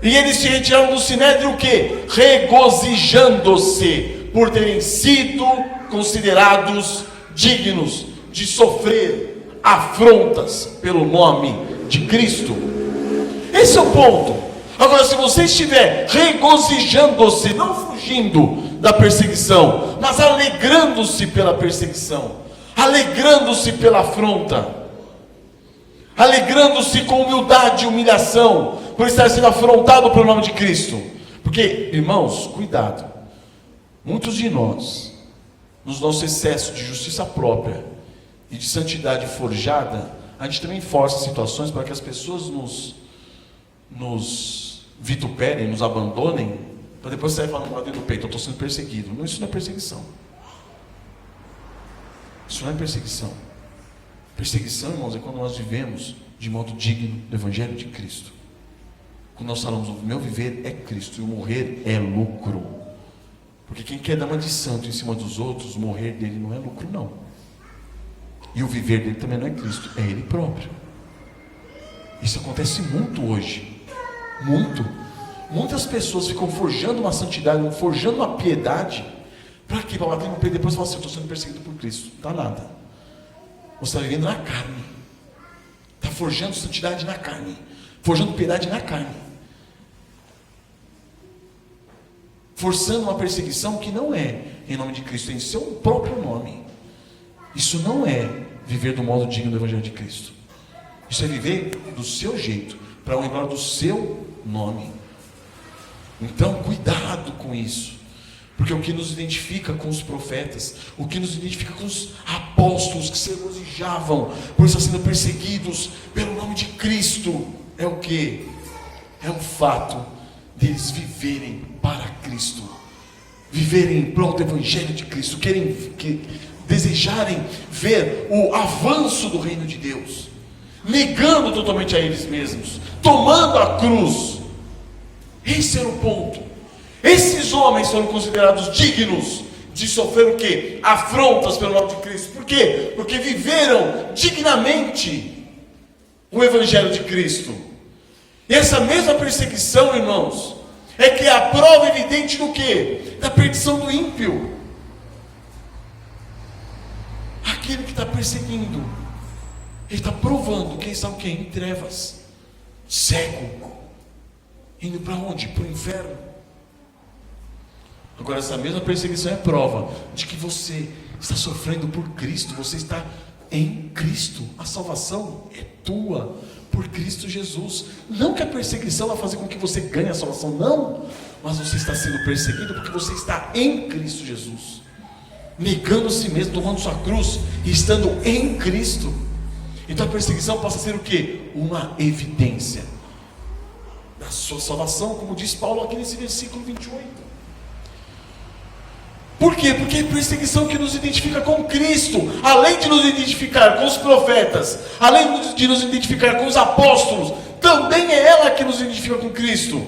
E eles se retiraram do sinédrio o quê? Regozijando-se por terem sido considerados dignos de sofrer afrontas pelo nome de Cristo. Esse é o ponto. Agora, se você estiver regozijando-se, não fugindo da perseguição, mas alegrando-se pela perseguição, alegrando-se pela afronta, alegrando-se com humildade e humilhação, por estar sendo afrontado pelo nome de Cristo. Porque, irmãos, cuidado, muitos de nós, nos nossos excessos de justiça própria e de santidade forjada, a gente também força situações para que as pessoas nos vituperem, nos abandonem, para depois sair falando lá dentro do peito, eu estou sendo perseguido. Não, isso não é perseguição. Isso não é perseguição. Perseguição, irmãos, é quando nós vivemos de modo digno do Evangelho de Cristo. Quando nós falamos, o meu viver é Cristo e o morrer é lucro. Porque quem quer dar uma de santo em cima dos outros, o morrer dele não é lucro, não. E o viver dele também não é Cristo, é ele próprio. Isso acontece muito hoje. Muito. Muitas pessoas ficam forjando uma santidade, forjando uma piedade. Para quê? Para bater no peito e depois falar assim, eu estou sendo perseguido por Cristo. Não está nada. Você está vivendo na carne. Está forjando santidade na carne. Forjando piedade na carne. Forçando uma perseguição que não é em nome de Cristo, em seu próprio nome. Isso não é viver do modo digno do Evangelho de Cristo. Isso é viver do seu jeito, para o glória do seu nome. Então, cuidado com isso. Porque o que nos identifica com os profetas, o que nos identifica com os apóstolos que se regozijavam por estar sendo perseguidos pelo nome de Cristo, é o que? É o fato deles viverem para Cristo, viverem em prol do Evangelho de Cristo, desejarem ver o avanço do reino de Deus, negando totalmente a eles mesmos, tomando a cruz. Esse era o ponto. Esses homens foram considerados dignos de sofrer o quê? Afrontas pelo nome de Cristo. Por quê? Porque viveram dignamente o Evangelho de Cristo. E essa mesma perseguição, irmãos, é que é a prova evidente do quê? Da perdição do ímpio. Aquele que está perseguindo, ele está provando quem está o quê? Em trevas, cego, indo para onde? Para o inferno. Agora, essa mesma perseguição é prova de que você está sofrendo por Cristo, você está em Cristo. A salvação é tua por Cristo Jesus. Não que a perseguição vai fazer com que você ganhe a salvação, não. mas você está sendo perseguido porque você está em Cristo Jesus, negando a si mesmo, tomando sua cruz e estando em Cristo. Então a perseguição passa a ser o quê? Uma evidência da sua salvação, como diz Paulo aqui nesse versículo 28. Por quê? Porque é a perseguição que nos identifica com Cristo, além de nos identificar com os profetas, além de nos identificar com os apóstolos, também é ela que nos identifica com Cristo.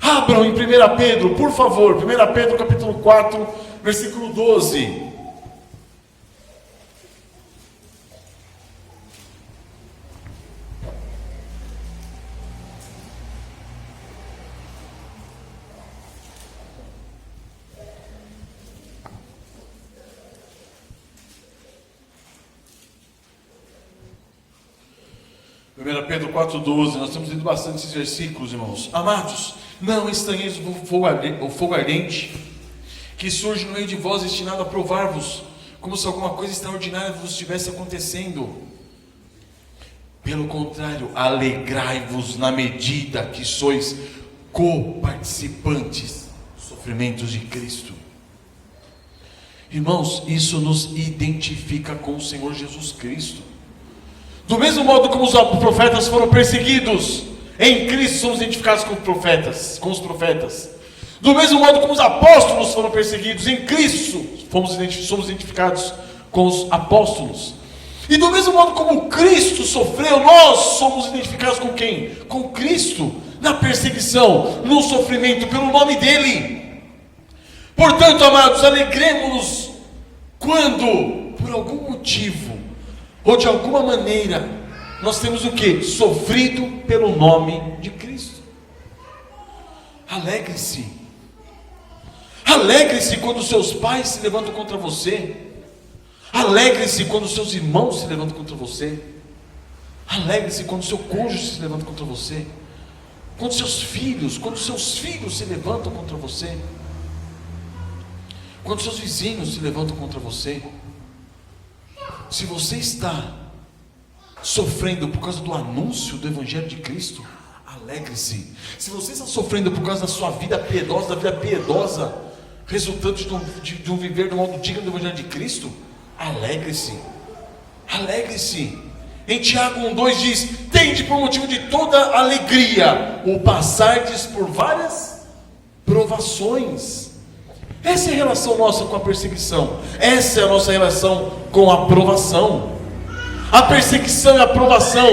Abram em 1 Pedro, por favor, 1 Pedro capítulo 4, versículo 12. 1 Pedro 4,12, nós temos lido bastante esses versículos, irmãos. Amados, não estranheis o fogo ardente que surge no meio de vós, destinado a provar-vos, como se alguma coisa extraordinária vos estivesse acontecendo. Pelo contrário, alegrai-vos na medida que sois co-participantes dos sofrimentos de Cristo. Irmãos, isso nos identifica com o Senhor Jesus Cristo. Do mesmo modo como os profetas foram perseguidos, em Cristo somos identificados com os profetas. Do mesmo modo como os apóstolos foram perseguidos, em Cristo somos identificados com os apóstolos. E do mesmo modo como Cristo sofreu, nós somos identificados com quem? Com Cristo, na perseguição, no sofrimento, pelo nome dEle. Portanto, amados, alegremos-nos quando, por algum motivo, ou de alguma maneira, nós temos o que? Sofrido pelo nome de Cristo. Alegre-se. Alegre-se quando seus pais se levantam contra você. Alegre-se quando seus irmãos se levantam contra você. Alegre-se quando seu cônjuge se levanta contra você. Quando seus filhos se levantam contra você. Quando seus vizinhos se levantam contra você. Se você está sofrendo por causa do anúncio do Evangelho de Cristo, alegre-se. Se você está sofrendo por causa da sua vida piedosa, resultante de um viver de um modo digno do Evangelho de Cristo, alegre-se. Alegre-se. Em Tiago 1,2 diz: tende por motivo de toda alegria o passardes por várias provações. Essa é a relação nossa com a perseguição. Essa é a nossa relação com a provação. A perseguição e a provação,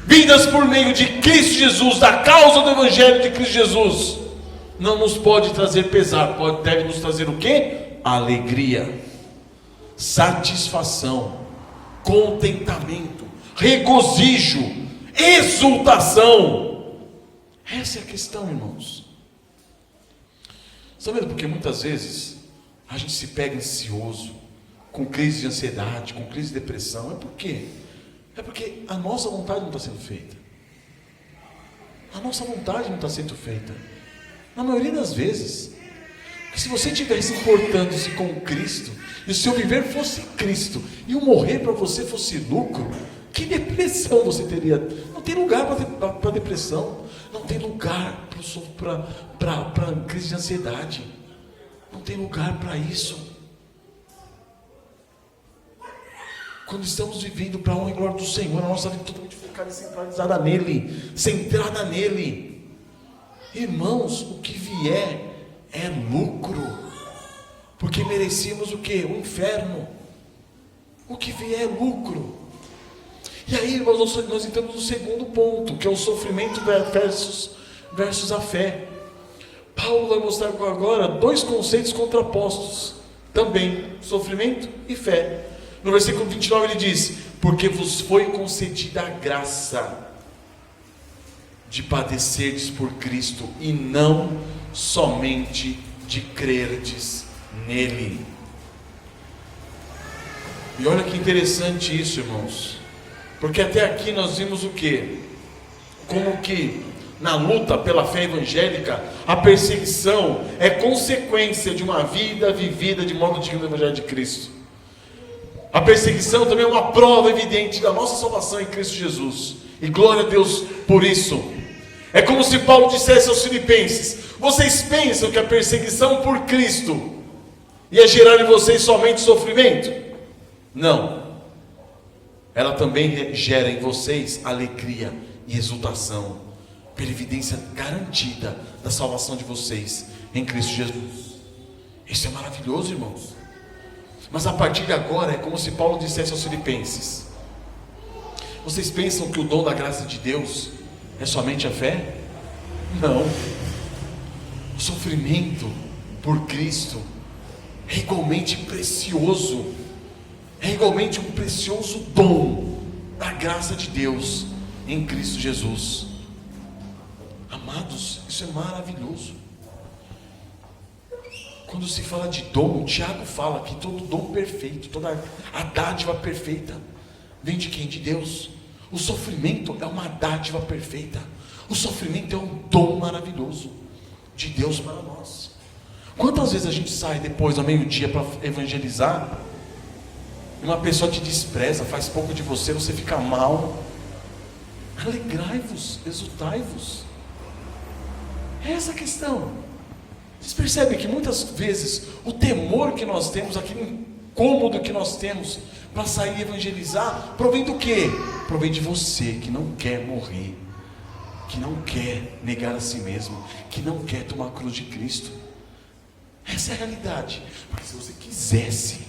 vindas por meio de Cristo Jesus, da causa do Evangelho de Cristo Jesus, não nos pode trazer pesar, deve nos trazer o quê? Alegria, satisfação, contentamento, regozijo, exultação. Essa é a questão, irmãos. Sabe por que muitas vezes a gente se pega ansioso, com crise de ansiedade, com crise de depressão? É por quê? É porque a nossa vontade não está sendo feita. A nossa vontade não está sendo feita. Na maioria das vezes. Porque se você estivesse importando-se com Cristo, e o seu viver fosse Cristo, e o morrer para você fosse lucro, que depressão você teria? Não tem lugar para depressão. Não tem lugar para crise de ansiedade. Não tem lugar para isso. Quando estamos vivendo para a honra e glória do Senhor, a nossa vida totalmente focada e centralizada nele, centrada nele. Irmãos, o que vier é lucro, porque merecíamos o que? O inferno. O que vier é lucro. E aí, irmãos, nós entramos no segundo ponto, que é o sofrimento versus a fé. Paulo vai mostrar agora dois conceitos contrapostos, também, sofrimento e fé. No versículo 29 ele diz: porque vos foi concedida a graça de padecerdes por Cristo, e não somente de crerdes nele. E olha que interessante isso, irmãos. Porque até aqui nós vimos o quê? Como que na luta pela fé evangélica, a perseguição é consequência de uma vida vivida de modo digno do Evangelho de Cristo. A perseguição também é uma prova evidente da nossa salvação em Cristo Jesus. E glória a Deus por isso. É como se Paulo dissesse aos filipenses: vocês pensam que a perseguição por Cristo ia gerar em vocês somente sofrimento? Não. Ela também gera em vocês alegria e exultação, pela evidência garantida da salvação de vocês em Cristo Jesus. Isso é maravilhoso, irmãos. Mas a partir de agora é como se Paulo dissesse aos filipenses: vocês pensam que o dom da graça de Deus é somente a fé? Não. O sofrimento por Cristo é igualmente precioso, é igualmente um precioso dom da graça de Deus em Cristo Jesus. Amados, isso é maravilhoso. Quando se fala de dom, Tiago fala que todo dom perfeito, toda a dádiva perfeita vem de quem? De Deus. O sofrimento é uma dádiva perfeita. O sofrimento é um dom maravilhoso de Deus para nós. Quantas vezes a gente sai depois, ao meio-dia, para evangelizar, e uma pessoa te despreza, faz pouco de você, você fica mal. Alegrai-vos, exultai-vos. É essa a questão. Vocês percebem que muitas vezes o temor que nós temos, aquele incômodo que nós temos para sair e evangelizar, provém do quê? Provém de você que não quer morrer, que não quer negar a si mesmo, que não quer tomar a cruz de Cristo. Essa é a realidade. Porque se você quisesse,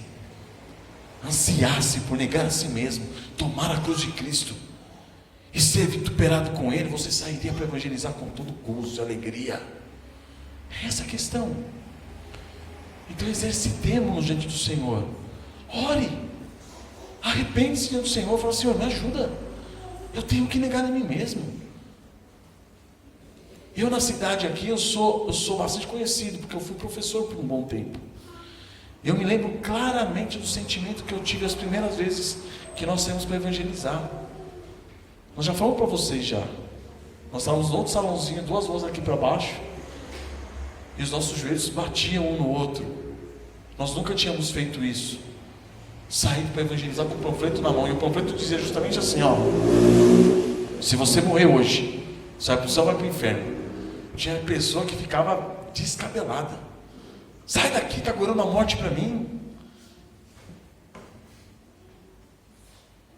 ansiasse por negar a si mesmo, tomar a cruz de Cristo e ser vituperado com Ele, você sairia para evangelizar com todo gozo e alegria. É essa a questão. Então exercitemos-nos diante do Senhor. Ore, arrepende-se diante do Senhor. Fala: Senhor, me ajuda, eu tenho que negar a mim mesmo. Eu na cidade aqui, eu sou bastante conhecido, porque eu fui professor por um bom tempo. Eu me lembro claramente do sentimento que eu tive as primeiras vezes que nós saímos para evangelizar. Nós já falamos para vocês já. Nós estávamos no outro salãozinho, 2 ruas aqui para baixo, e os nossos joelhos batiam um no outro. Nós nunca tínhamos feito isso. Sair para evangelizar com o panfleto na mão, e o panfleto dizia justamente assim: ó, se você morrer hoje, sai para o céu, vai para o inferno. Tinha pessoa que ficava descabelada: sai daqui, está agorando a morte para mim.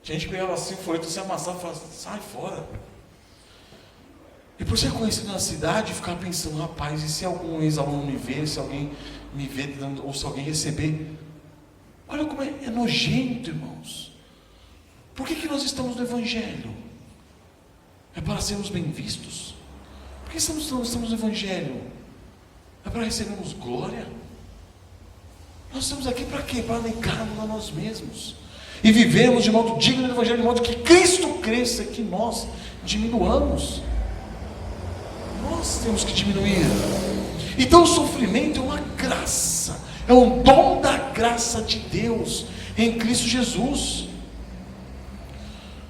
Tinha gente que pegava assim, o folheto, se amassava e falava: sai fora. E por ser conhecido na cidade, ficava pensando: rapaz, e se algum ex-aluno me ver, se alguém me ver, ou se alguém receber? Olha como é nojento, irmãos. Por que nós estamos no Evangelho? É para sermos bem vistos? Por que estamos no Evangelho? É para recebermos glória? Nós estamos aqui para quê? Para negarmos a nós mesmos e vivermos de modo digno do Evangelho, de modo que Cristo cresça e que nós diminuamos. Nós temos que diminuir. Então o sofrimento é uma graça, é um dom da graça de Deus em Cristo Jesus.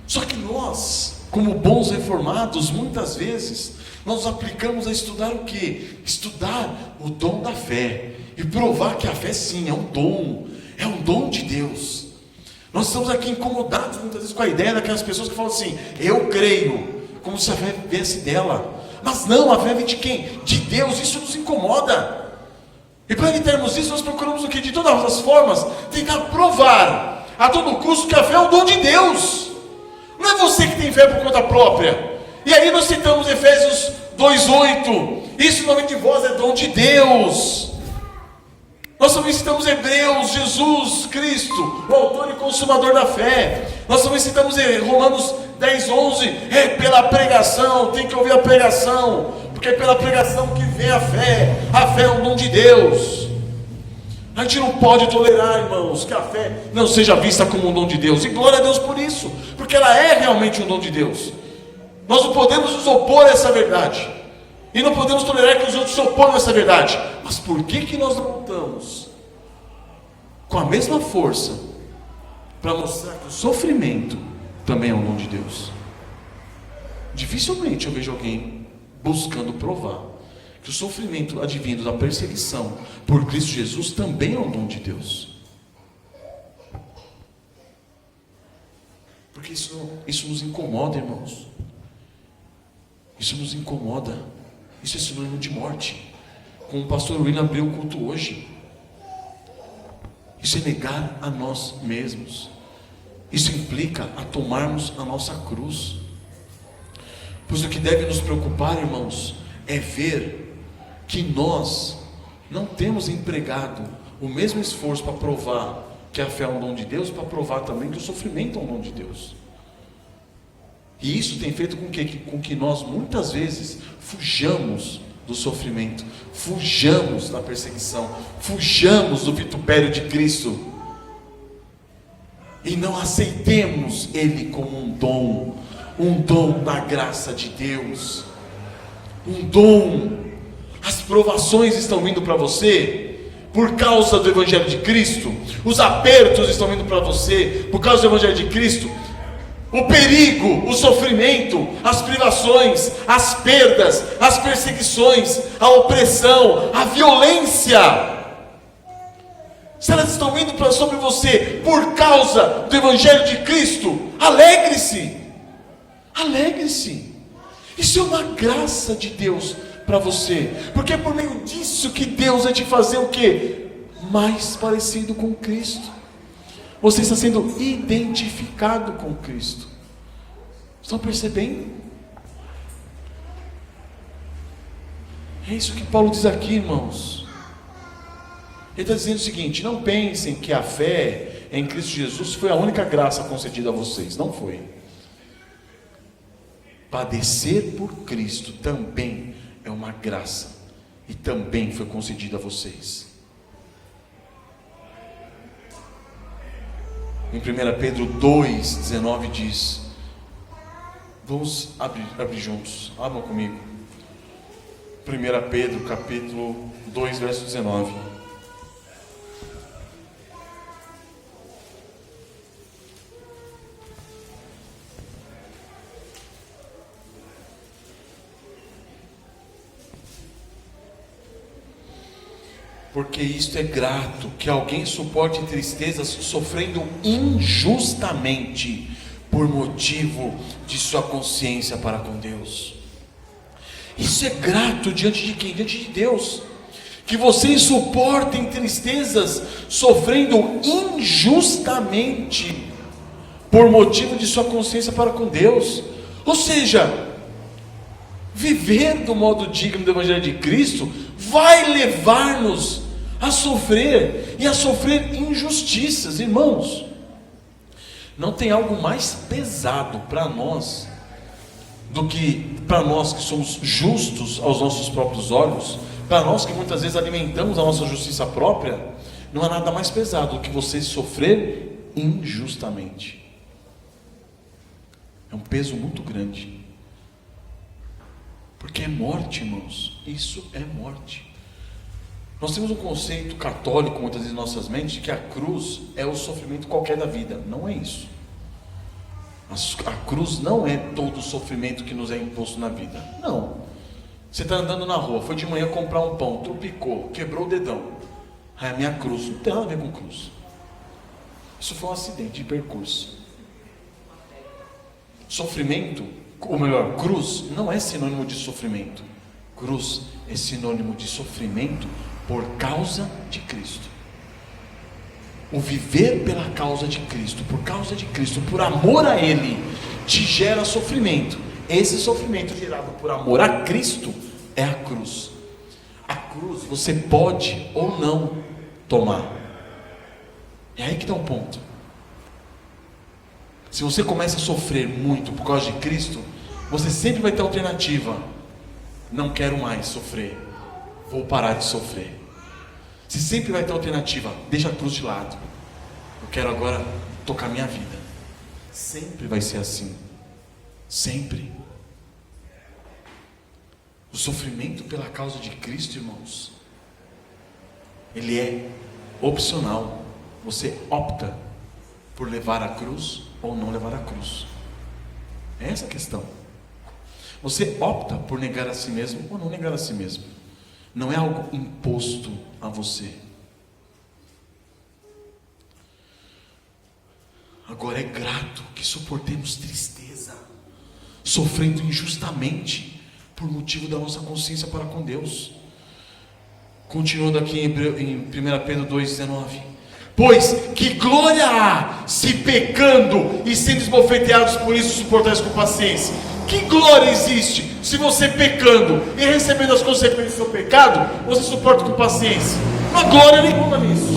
Só que nós, como bons reformados, muitas vezes nós aplicamos a estudar o quê? Estudar o dom da fé e provar que a fé sim é um dom de Deus. Nós estamos aqui incomodados muitas vezes com a ideia daquelas pessoas que falam assim: eu creio, como se a fé viesse dela. Mas não, a fé vem de quem? De Deus. Isso nos incomoda. E para evitarmos isso, nós procuramos o quê? De todas as formas, tentar provar a todo custo que a fé é um dom de Deus. Não é você que tem fé por conta própria. E aí nós citamos Efésios 2:8: isso não vem de vós, é dom de Deus. Nós também citamos Hebreus, Jesus Cristo, o autor e consumador da fé. Nós também citamos Romanos 10:11: é pela pregação, tem que ouvir a pregação, porque é pela pregação que vem a fé é um dom de Deus. A gente não pode tolerar, irmãos, que a fé não seja vista como um dom de Deus, e glória a Deus por isso, porque ela é realmente um dom de Deus. Nós não podemos nos opor a essa verdade, e não podemos tolerar que os outros se oponham a essa verdade. Mas por que nós não lutamos com a mesma força para mostrar que o sofrimento também é um dom de Deus? Dificilmente eu vejo alguém buscando provar que o sofrimento advindo da perseguição por Cristo Jesus também é um dom de Deus. Porque isso nos incomoda, irmãos. Isso nos incomoda. Isso é sinônimo de morte. Como o pastor William abriu o culto hoje. Isso é negar a nós mesmos. Isso implica a tomarmos a nossa cruz. Pois o que deve nos preocupar, irmãos, é ver que nós não temos empregado o mesmo esforço para provar que a fé é um dom de Deus, para provar também que o sofrimento é um dom de Deus. E isso tem feito com que nós muitas vezes fujamos do sofrimento, fujamos da perseguição, fujamos do vitupério de Cristo e não aceitemos Ele como um dom da graça de Deus, um dom. As provações estão vindo para você por causa do Evangelho de Cristo, os apertos estão vindo para você por causa do Evangelho de Cristo. O perigo, o sofrimento, as privações, as perdas, as perseguições, a opressão, a violência, se elas estão vindo sobre você por causa do Evangelho de Cristo, alegre-se, alegre-se. Isso é uma graça de Deus para você, porque é por meio disso que Deus vai te fazer o quê? Mais parecido com Cristo. Você está sendo identificado com Cristo. Estão percebendo? É isso que Paulo diz aqui, irmãos. Ele está dizendo o seguinte: não pensem que a fé em Cristo Jesus foi a única graça concedida a vocês. Não foi. Padecer por Cristo também é uma graça, e também foi concedida a vocês. Em 1 Pedro 2,19 diz, vamos abrir juntos, abram comigo. 1 Pedro capítulo 2, verso 19. Porque isto é grato, que alguém suporte tristezas sofrendo injustamente, por motivo de sua consciência para com Deus. Isso é grato diante de quem? Diante de Deus. Que vocês suportem tristezas sofrendo injustamente, por motivo de sua consciência para com Deus. Ou seja, viver do modo digno do Evangelho de Cristo vai levar-nos a sofrer, e a sofrer injustiças. Irmãos, não tem algo mais pesado para nós, do que para nós que somos justos aos nossos próprios olhos, para nós que muitas vezes alimentamos a nossa justiça própria. Não há nada mais pesado do que você sofrer injustamente. É um peso muito grande, porque é morte, irmãos. Isso é morte. Nós temos um conceito católico muitas vezes em nossas mentes, de que a cruz é o sofrimento qualquer da vida. Não é isso. A cruz não é todo o sofrimento que nos é imposto na vida. Não. Você está andando na rua, foi de manhã comprar um pão, tropicou, quebrou o dedão. É a minha cruz. Não tem nada a ver com cruz. Isso foi um acidente de percurso. Sofrimento, ou melhor, cruz não é sinônimo de sofrimento. Cruz é sinônimo de sofrimento por causa de Cristo. O viver pela causa de Cristo, por causa de Cristo, por amor a Ele, te gera sofrimento. Esse sofrimento gerado por amor a Cristo é a cruz. A cruz você pode ou não tomar. É aí que está o ponto. Se você começa a sofrer muito por causa de Cristo, você sempre vai ter a alternativa: não quero mais sofrer, vou parar de sofrer. Você sempre vai ter a alternativa: deixa a cruz de lado, eu quero agora tocar minha vida. Sempre vai ser assim. Sempre. O sofrimento pela causa de Cristo, irmãos, ele é opcional. Você opta por levar a cruz ou não levar a cruz. É essa a questão. Você opta por negar a si mesmo ou não negar a si mesmo. Não é algo imposto a você. Agora é grato que suportemos tristeza, sofrendo injustamente, por motivo da nossa consciência para com Deus. Continuando aqui em 1 Pedro 2,19. Pois que glória há, se pecando e sendo esbofeteados por isso suportais com paciência. Que glória existe se você pecando e recebendo as consequências do seu pecado, você suporta com paciência? Não há glória nenhuma nisso.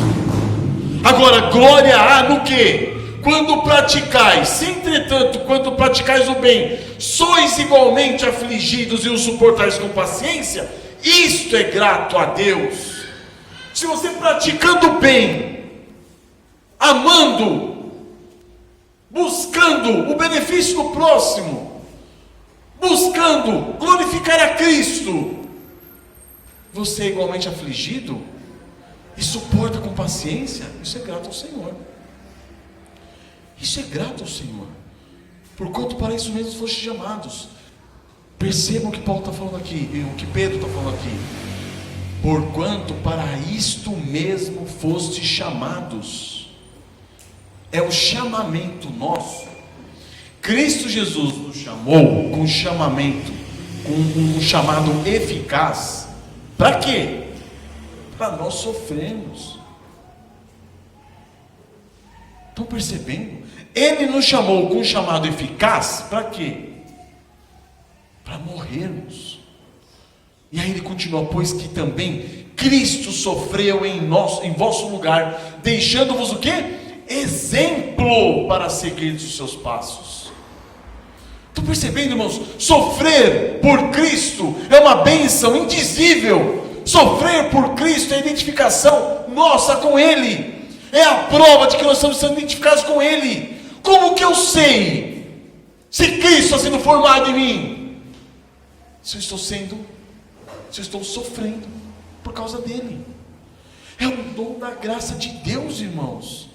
Agora, glória há no quê? Quando praticais, se entretanto, quando praticais o bem, sois igualmente afligidos e o suportais com paciência, isto é grato a Deus. Se você praticando o bem, amando, buscando o benefício do próximo, buscando glorificar a Cristo, você é igualmente afligido e suporta com paciência, isso é grato ao Senhor. Isso é grato ao Senhor, porquanto para isso mesmo foste chamados. Percebam o que Paulo está falando aqui, e o que Pedro está falando aqui. Porquanto para isto mesmo foste chamados. É o chamamento nosso. Cristo Jesus nos chamou com chamamento, com um chamado eficaz. Para quê? Para nós sofrermos. Estão percebendo? Ele nos chamou com um chamado eficaz. Para quê? Para morrermos. E aí ele continua: pois que também Cristo sofreu em vosso lugar, deixando-vos o quê? Exemplo para seguir os seus passos. Estão percebendo, irmãos? Sofrer por Cristo é uma bênção indizível. Sofrer por Cristo é a identificação nossa com Ele. É a prova de que nós estamos sendo identificados com Ele. Como que eu sei se Cristo está sendo formado em mim? Se eu estou sofrendo por causa dele. É um dom da graça de Deus, irmãos,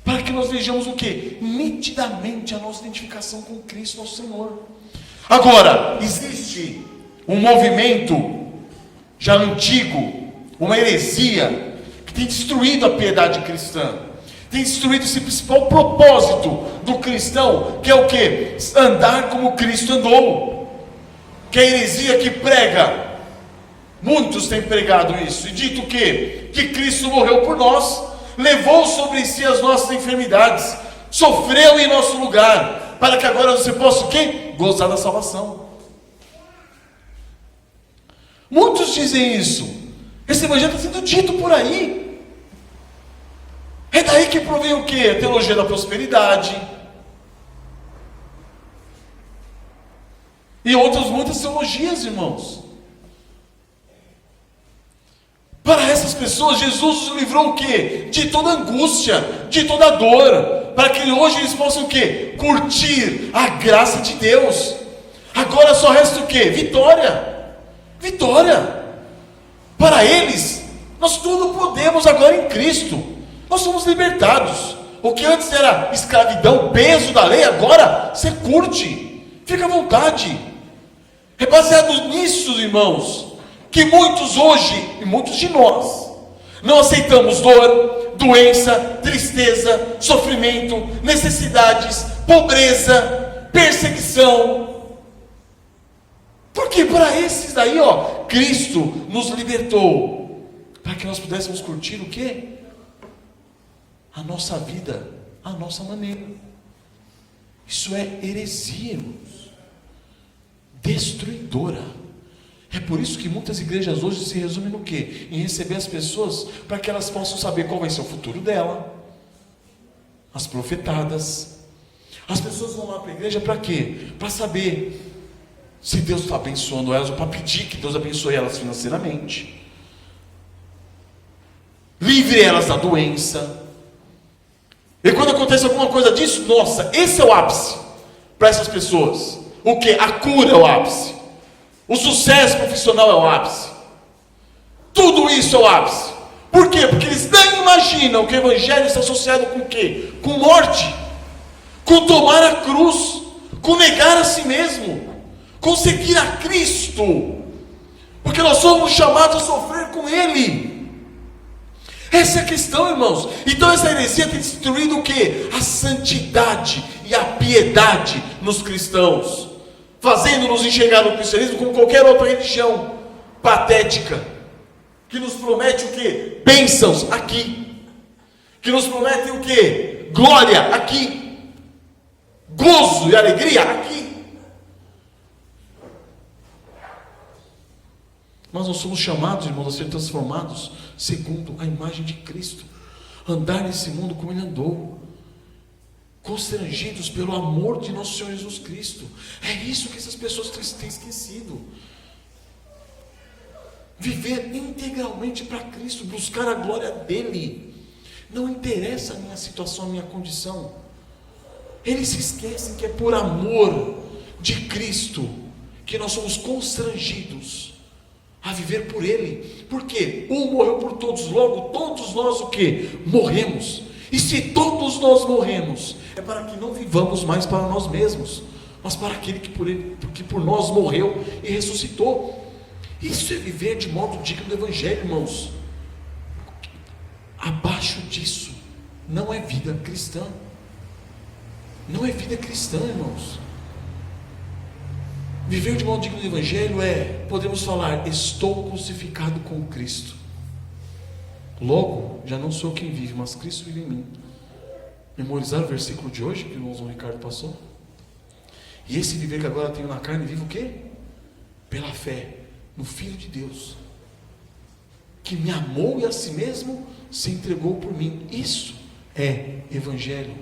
para que nós vejamos o que? Nitidamente a nossa identificação com Cristo, nosso Senhor. Agora, existe um movimento já antigo, uma heresia, que tem destruído a piedade cristã, tem destruído esse principal propósito do cristão, que é o que? Andar como Cristo andou. Que é a heresia que prega, muitos têm pregado isso, e dito o quê? Que Cristo morreu por nós, levou sobre si as nossas enfermidades, sofreu em nosso lugar, para que agora você possa o quê? Gozar da salvação. Muitos dizem isso. Esse evangelho está sendo dito por aí. É daí que provém o quê? A teologia da prosperidade e outras muitas teologias, irmãos. Para essas pessoas, Jesus os livrou o quê? De toda angústia, de toda dor, para que hoje eles possam o quê? Curtir a graça de Deus. Agora só resta o quê? Vitória. Vitória. Para eles, nós tudo podemos agora em Cristo. Nós somos libertados. O que antes era escravidão, peso da lei, agora você curte, fica à vontade. É baseado nisso, irmãos, que muitos hoje, e muitos de nós, não aceitamos dor, doença, tristeza, sofrimento, necessidades, pobreza, perseguição. Porque para esses daí, Cristo nos libertou, para que nós pudéssemos curtir o quê? A nossa vida, a nossa maneira. Isso é heresia, irmãos, destruidora. É por isso que muitas igrejas hoje se resumem no quê? Em receber as pessoas para que elas possam saber qual vai ser o futuro dela. As profetadas. As pessoas vão lá para a igreja para quê? Para saber se Deus está abençoando elas, ou para pedir que Deus abençoe elas financeiramente, livre elas da doença. E quando acontece alguma coisa disso, nossa, esse é o ápice para essas pessoas. O que? A cura é o ápice. O sucesso profissional é o ápice. Tudo isso é o ápice. Por quê? Porque eles nem imaginam que o evangelho está associado com o quê? Com morte, com tomar a cruz, com negar a si mesmo, com seguir a Cristo. Porque nós somos chamados a sofrer com Ele. Essa é a questão, irmãos. Então essa heresia tem destruído o quê? A santidade e a piedade nos cristãos, fazendo-nos enxergar o cristianismo como qualquer outra religião patética, que nos promete o quê? Bênçãos aqui, que nos promete o quê? Glória aqui, gozo e alegria aqui. Mas nós somos chamados, irmãos, a ser transformados segundo a imagem de Cristo, andar nesse mundo como Ele andou, constrangidos pelo amor de nosso Senhor Jesus Cristo. É isso que essas pessoas têm esquecido. Viver integralmente para Cristo, buscar a glória dEle. Não interessa a minha situação, a minha condição. Eles se esquecem que é por amor de Cristo que nós somos constrangidos a viver por Ele. Porque um morreu por todos, logo todos nós o que? Morremos. E se todos nós morremos, é para que não vivamos mais para nós mesmos, mas para aquele que por nós morreu e ressuscitou. Isso é viver de modo digno do Evangelho, irmãos. Abaixo disso não é vida cristã. Não é vida cristã, irmãos. Viver de modo digno do Evangelho podemos falar, estou crucificado com Cristo. Logo, já não sou quem vive, mas Cristo vive em mim. Memorizar o versículo de hoje, que o irmão Ricardo passou. E esse viver que agora tenho na carne, vive o quê? Pela fé no Filho de Deus, que me amou e a si mesmo se entregou por mim. Isso é Evangelho.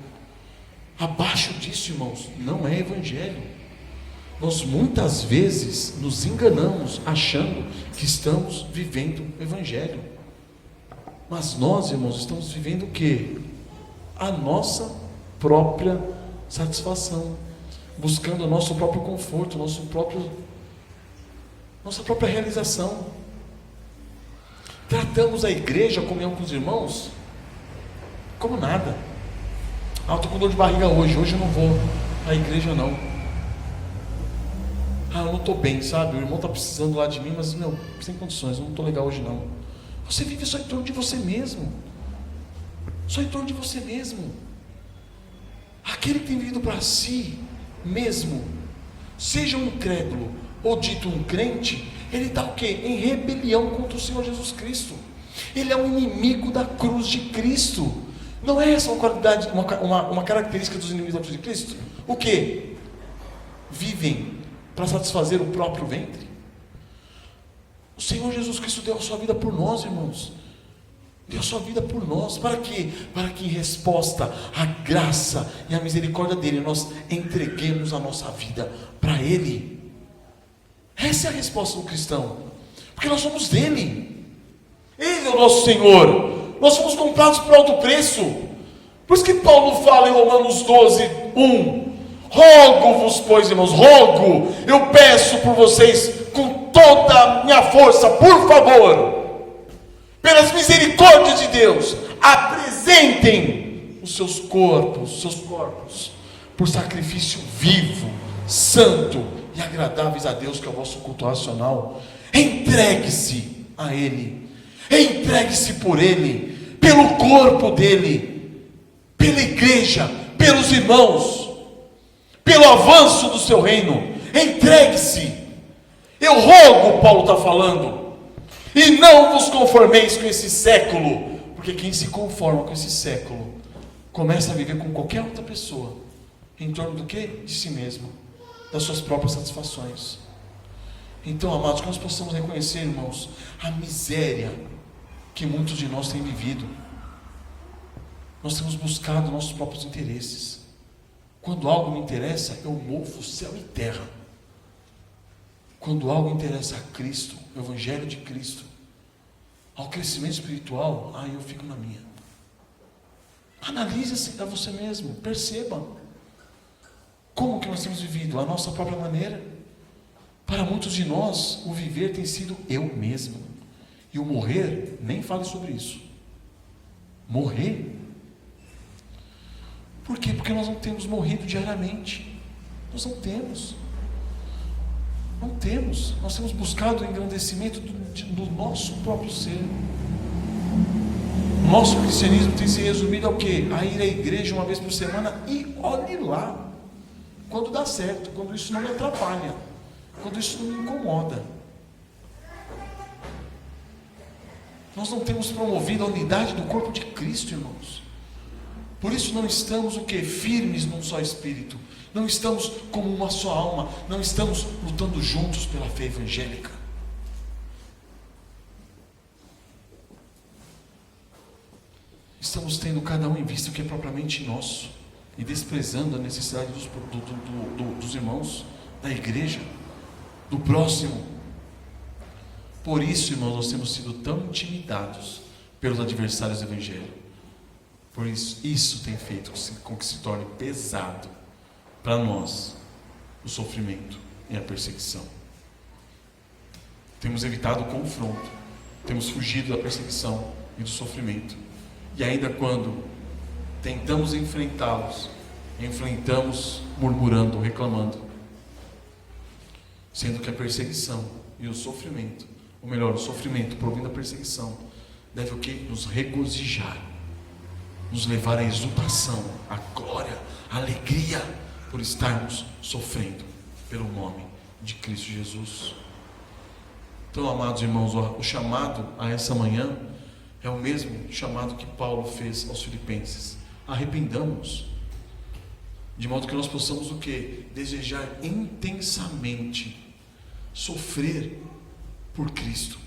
Abaixo disso, irmãos, não é Evangelho. Nós muitas vezes nos enganamos achando que estamos vivendo o Evangelho. Mas nós, irmãos, estamos vivendo o quê? A nossa própria satisfação, buscando o nosso próprio conforto, nossa própria realização. Tratamos a igreja, a comunhão com os irmãos, como nada. Eu estou com dor de barriga hoje eu não vou à igreja não. Eu não estou bem, sabe? O irmão está precisando lá de mim, mas sem condições, eu não estou legal hoje não. Você vive só em torno de você mesmo. Só em torno de você mesmo. Aquele que tem vivido para si mesmo, seja um incrédulo ou dito um crente, ele está o quê? Em rebelião contra o Senhor Jesus Cristo. Ele é um inimigo da cruz de Cristo. Não é essa uma característica dos inimigos da cruz de Cristo? O quê? Vivem para satisfazer o próprio ventre. O Senhor Jesus Cristo deu a sua vida por nós, irmãos. Deu a sua vida por nós. Para quê? Para que em resposta à graça e à misericórdia dEle, nós entreguemos a nossa vida para Ele. Essa é a resposta do cristão. Porque nós somos dEle. Ele é o nosso Senhor. Nós fomos comprados por alto preço. Por isso que Paulo fala em Romanos 12, 1. Rogo-vos, pois, irmãos, eu peço por vocês com toda a minha força, por favor, pelas misericórdias de Deus, apresentem os seus corpos, por sacrifício vivo, santo e agradáveis a Deus, que é o vosso culto racional. Entregue-se a Ele, entregue-se por Ele, pelo corpo dEle, pela igreja, pelos irmãos, pelo avanço do seu reino. Entregue-se. Eu rogo, Paulo está falando, e não vos conformeis com esse século, porque quem se conforma com esse século começa a viver com qualquer outra pessoa, em torno do quê? De si mesmo, das suas próprias satisfações. Então, amados, que nós possamos reconhecer, irmãos, a miséria que muitos de nós têm vivido. Nós temos buscado nossos próprios interesses. Quando algo me interessa, eu movo céu e terra. Quando algo interessa a Cristo, o Evangelho de Cristo, ao crescimento espiritual, eu fico na minha. Analise a você mesmo, perceba como que nós temos vivido, a nossa própria maneira. Para muitos de nós, o viver tem sido eu mesmo, e o morrer, nem fale sobre isso. Morrer. Por quê? Porque nós não temos morrido diariamente. Nós não temos. Nós temos buscado o engrandecimento do nosso próprio ser. O nosso cristianismo tem se resumido ao quê? A ir à igreja uma vez por semana, e olhe lá. quando dá certo, quando isso não me atrapalha, quando isso não me incomoda. Nós não temos promovido a unidade do corpo de Cristo, irmãos. Por isso não estamos o quê? Firmes num só espírito. Não estamos como uma só alma. Não estamos lutando juntos pela fé evangélica. Estamos tendo cada um em vista o que é propriamente nosso e desprezando a necessidade dos irmãos, da igreja, do próximo. Por isso, irmãos, nós temos sido tão intimidados pelos adversários do evangelho. Por isso tem feito com que se torne pesado para nós o sofrimento e a perseguição. Temos evitado o confronto, temos fugido da perseguição e do sofrimento. E ainda quando tentamos enfrentá-los, enfrentamos murmurando, reclamando, sendo que a perseguição e o sofrimento, ou melhor, o sofrimento por vindo da perseguição, deve o quê? Nos regozijar, nos levar à exultação, à glória, à alegria, por estarmos sofrendo pelo nome de Cristo Jesus. Então, amados irmãos, o chamado a essa manhã é o mesmo chamado que Paulo fez aos Filipenses: arrependamos, de modo que nós possamos o quê? Desejar intensamente sofrer por Cristo,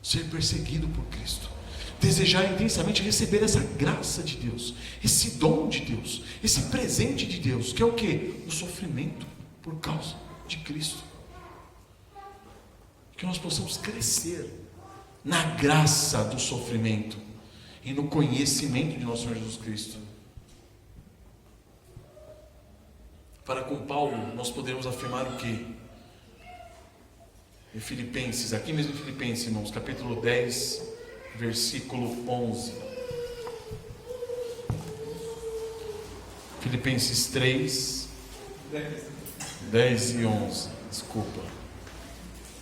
ser perseguido por Cristo, desejar intensamente receber essa graça de Deus, esse dom de Deus, esse presente de Deus, que é o quê? O sofrimento por causa de Cristo. Que nós possamos crescer na graça do sofrimento e no conhecimento de nosso Senhor Jesus Cristo. Para com Paulo nós podemos afirmar o quê? Em Filipenses, aqui mesmo em Filipenses, irmãos, capítulo 10, versículo 11. Filipenses 3, 10 e 11. Desculpa,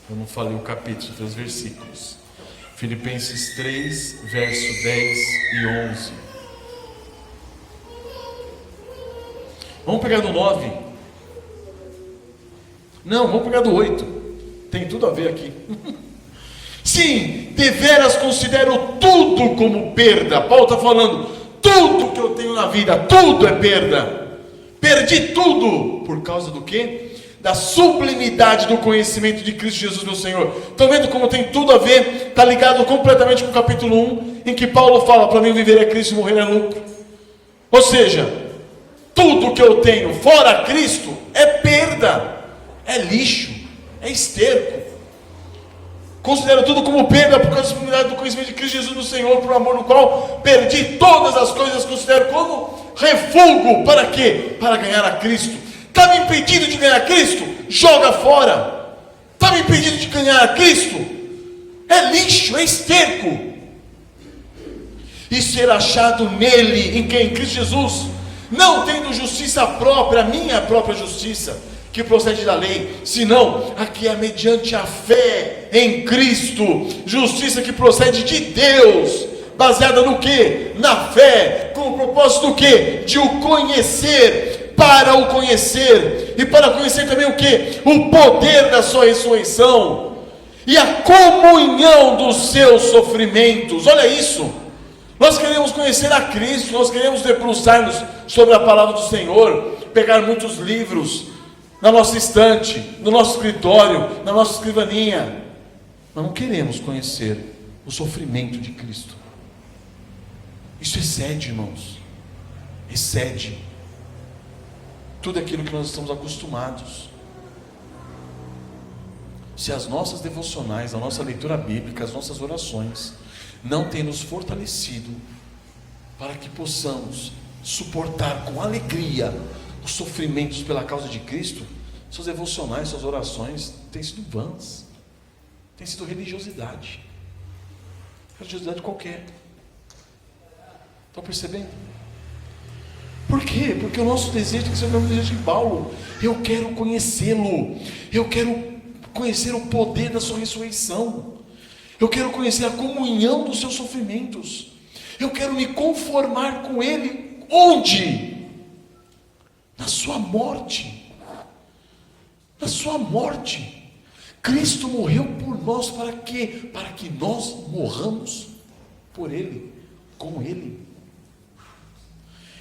eu não falei o capítulo, falei os versículos. Filipenses 3, verso 10 e 11. Vamos pegar do 9? Não, vamos pegar do 8. Tem tudo a ver aqui. Sim, deveras considero tudo como perda. Paulo está falando, tudo que eu tenho na vida, tudo é perda. Perdi tudo. Por causa do quê? Da sublimidade do conhecimento de Cristo Jesus, meu Senhor. Estão vendo como tem tudo a ver? Está ligado completamente com o capítulo 1, em que Paulo fala, para mim viver é Cristo e morrer é lucro. Ou seja, tudo que eu tenho fora Cristo é perda, é lixo, é esterco. Considero tudo como perda por causa da sublimidade do conhecimento de Cristo Jesus, meu Senhor, por amor no qual perdi todas as coisas, considero como refúgio. Para quê? Para ganhar a Cristo. Está me impedindo de ganhar a Cristo? Joga fora. Está me impedindo de ganhar a Cristo? É lixo, é esterco. E ser achado nele, em quem? Em Cristo Jesus, não tendo justiça própria, minha própria justiça, que procede da lei, senão a que é mediante a fé em Cristo, justiça que procede de Deus, baseada no que? Na fé, com o propósito do que? De o conhecer, para o conhecer, e para conhecer também o que? O poder da sua ressurreição, e a comunhão dos seus sofrimentos. Olha isso, nós queremos conhecer a Cristo, nós queremos debruçar-nos sobre a palavra do Senhor, pegar muitos livros na nossa estante, no nosso escritório, na nossa escrivaninha, mas não queremos conhecer o sofrimento de Cristo. Isso excede, irmãos, excede tudo aquilo que nós estamos acostumados. Se as nossas devocionais, a nossa leitura bíblica, as nossas orações não têm nos fortalecido para que possamos suportar com alegria os sofrimentos pela causa de Cristo, suas devocionais, suas orações têm sido vãs, têm sido religiosidade qualquer. Estão percebendo? Por quê? Porque o nosso desejo tem que ser o mesmo desejo de Paulo. Eu quero conhecê-lo, eu quero conhecer o poder da sua ressurreição, eu quero conhecer a comunhão dos seus sofrimentos, eu quero me conformar com ele. Onde? Na sua morte. na sua morte. Cristo morreu por nós para quê? Para que nós morramos por Ele, com Ele.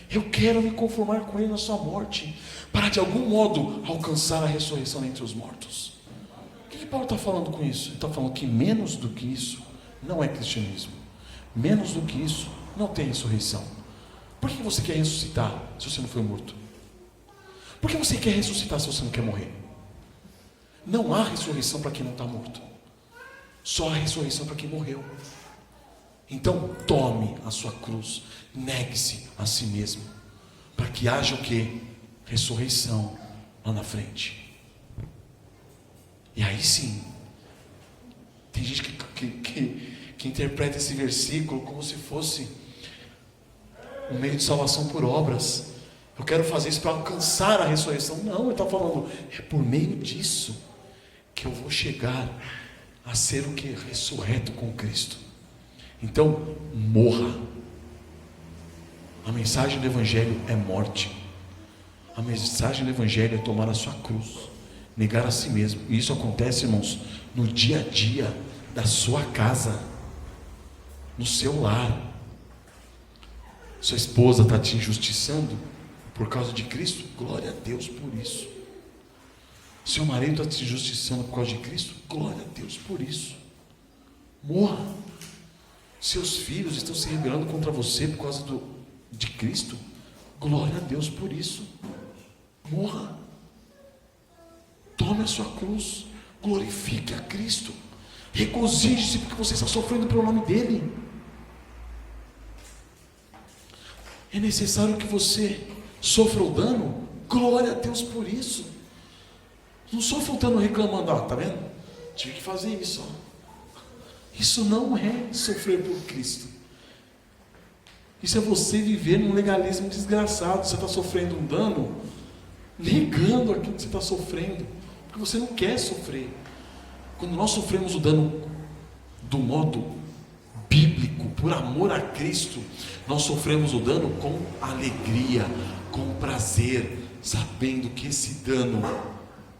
Eu quero me conformar com Ele na sua morte, para de algum modo alcançar a ressurreição entre os mortos. O que Paulo está falando com isso? Ele está falando que menos do que isso não é cristianismo. Menos do que isso não tem ressurreição. Por que você quer ressuscitar se você não foi morto? Por que você quer ressuscitar se você não quer morrer? Não há ressurreição para quem não está morto. Só há ressurreição para quem morreu. Então tome a sua cruz, negue-se a si mesmo, para que haja o quê? Ressurreição lá na frente. E aí sim, tem gente que interpreta esse versículo como se fosse um meio de salvação por obras. Eu quero fazer isso para alcançar a ressurreição. Não, ele está falando, é por meio disso que eu vou chegar a ser o que? Ressurreto com Cristo. Então, morra. A mensagem do Evangelho é morte. A mensagem do Evangelho é tomar a sua cruz, negar a si mesmo. E isso acontece, irmãos, no dia a dia da sua casa, no seu lar. Sua esposa está te injustiçando por causa de Cristo? Glória a Deus por isso. Seu marido está te injustiçando por causa de Cristo? Glória a Deus por isso. Morra. Seus filhos estão se rebelando contra você por causa de Cristo? Glória a Deus por isso. Morra. Tome a sua cruz. Glorifique a Cristo. Regozije-se porque você está sofrendo pelo nome dEle. É necessário que você sofra o dano? Glória a Deus por isso. Não sofra o dano reclamando, tá vendo? Tive que fazer isso, Isso não é sofrer por Cristo. Isso é você viver num legalismo desgraçado. Você está sofrendo um dano, negando aquilo que você está sofrendo, porque você não quer sofrer. Quando nós sofremos o dano do modo bíblico, por amor a Cristo, nós sofremos o dano com alegria, com prazer, sabendo que esse dano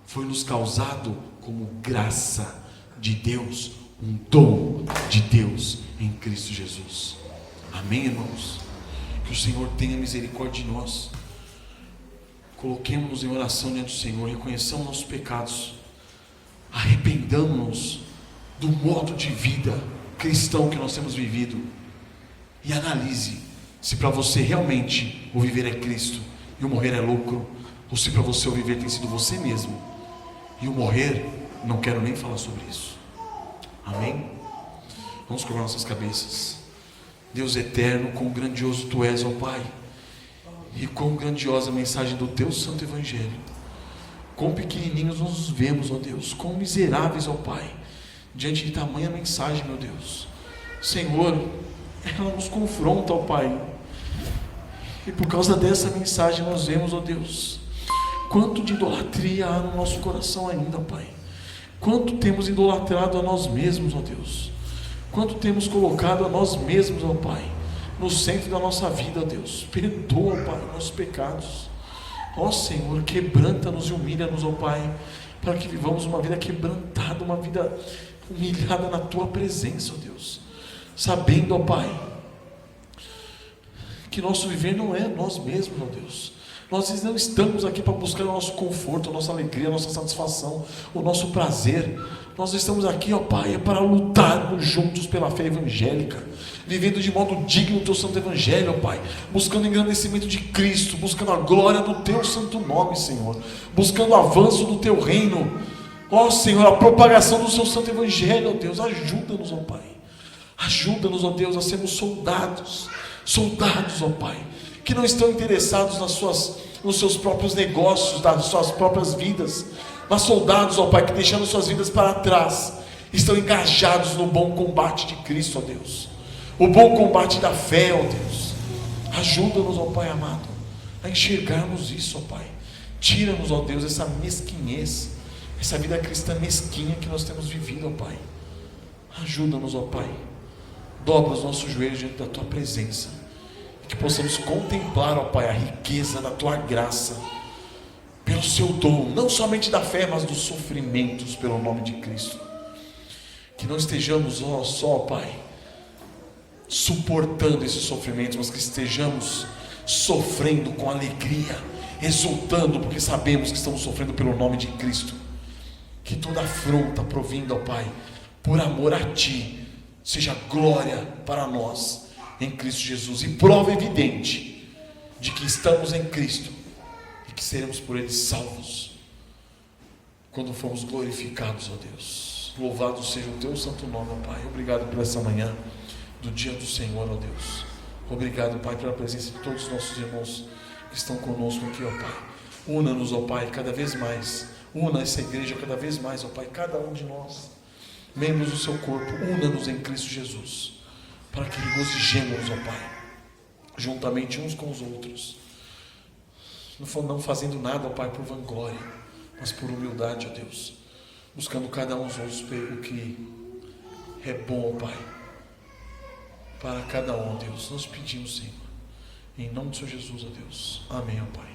foi nos causado como graça de Deus, um dom de Deus em Cristo Jesus. Amém, irmãos? Que o Senhor tenha misericórdia de nós. Coloquemos-nos em oração diante do Senhor, reconheçamos nossos pecados, arrependamos-nos do modo de vida cristão que nós temos vivido e analise se para você realmente o viver é Cristo e o morrer é lucro, ou se para você o viver tem sido você mesmo e o morrer, não quero nem falar sobre isso. Amém? Vamos colocar nossas cabeças. Deus eterno, quão grandioso Tu és, ó Pai, e quão grandiosa a mensagem do Teu Santo Evangelho. Quão pequenininhos nos vemos, ó Deus, quão miseráveis, ó Pai, diante de tamanha mensagem, meu Deus. Senhor, ela nos confronta, ó Pai, e por causa dessa mensagem nós vemos, ó Deus, quanto de idolatria há no nosso coração ainda, ó Pai. Quanto temos idolatrado a nós mesmos, ó Deus. Quanto temos colocado a nós mesmos, ó Pai, no centro da nossa vida, ó Deus. Perdoa, ó Pai, nossos pecados. Ó Senhor, quebranta-nos e humilha-nos, ó Pai, para que vivamos uma vida quebrantada, uma vida humilhada na Tua presença, ó Deus. Sabendo, ó Pai, que nosso viver não é nós mesmos, ó Deus. Nós não estamos aqui para buscar o nosso conforto, a nossa alegria, a nossa satisfação, o nosso prazer. Nós estamos aqui, ó Pai, para lutarmos juntos pela fé evangélica, vivendo de modo digno do Teu Santo Evangelho, ó Pai, buscando o engrandecimento de Cristo, buscando a glória do Teu Santo Nome, Senhor, buscando o avanço do Teu reino, ó Senhor, a propagação do Seu Santo Evangelho, ó Deus. Ajuda-nos, ó Pai, ajuda-nos, ó Deus, a sermos soldados, ó Pai, que não estão interessados nos seus próprios negócios, nas suas próprias vidas, mas soldados, ó Pai, que deixando suas vidas para trás, estão engajados no bom combate de Cristo, ó Deus, o bom combate da fé, ó Deus. Ajuda-nos, ó Pai amado, a enxergarmos isso, ó Pai. Tira-nos, ó Deus, essa mesquinhez, essa vida cristã mesquinha que nós temos vivido, ó Pai. Ajuda-nos, ó Pai. Dobra os nossos joelhos diante da Tua presença, que possamos contemplar, ó Pai, a riqueza da Tua graça, pelo seu dom, não somente da fé, mas dos sofrimentos pelo nome de Cristo. Que não estejamos só, Pai, suportando esses sofrimentos, mas que estejamos sofrendo com alegria, exultando, porque sabemos que estamos sofrendo pelo nome de Cristo. Que toda afronta provinda, ó Pai, por amor a Ti, seja glória para nós em Cristo Jesus, e prova evidente de que estamos em Cristo e que seremos por Ele salvos quando formos glorificados, ó Deus. Louvado seja o Teu santo nome, ó Pai. Obrigado por essa manhã do dia do Senhor, ó Deus. Obrigado, Pai, pela presença de todos os nossos irmãos que estão conosco aqui, ó Pai. Una-nos, ó Pai, cada vez mais. Una essa igreja cada vez mais, ó Pai, cada um de nós, membros do Seu corpo. Una-nos em Cristo Jesus, para que regozijemos, ó Pai, juntamente uns com os outros, não fazendo nada, ó Pai, por vanglória, mas por humildade, ó Deus, buscando cada um dos outros o que é bom, ó Pai, para cada um, ó Deus. Nós pedimos, Senhor, em nome de Senhor Jesus, ó Deus. Amém, ó Pai.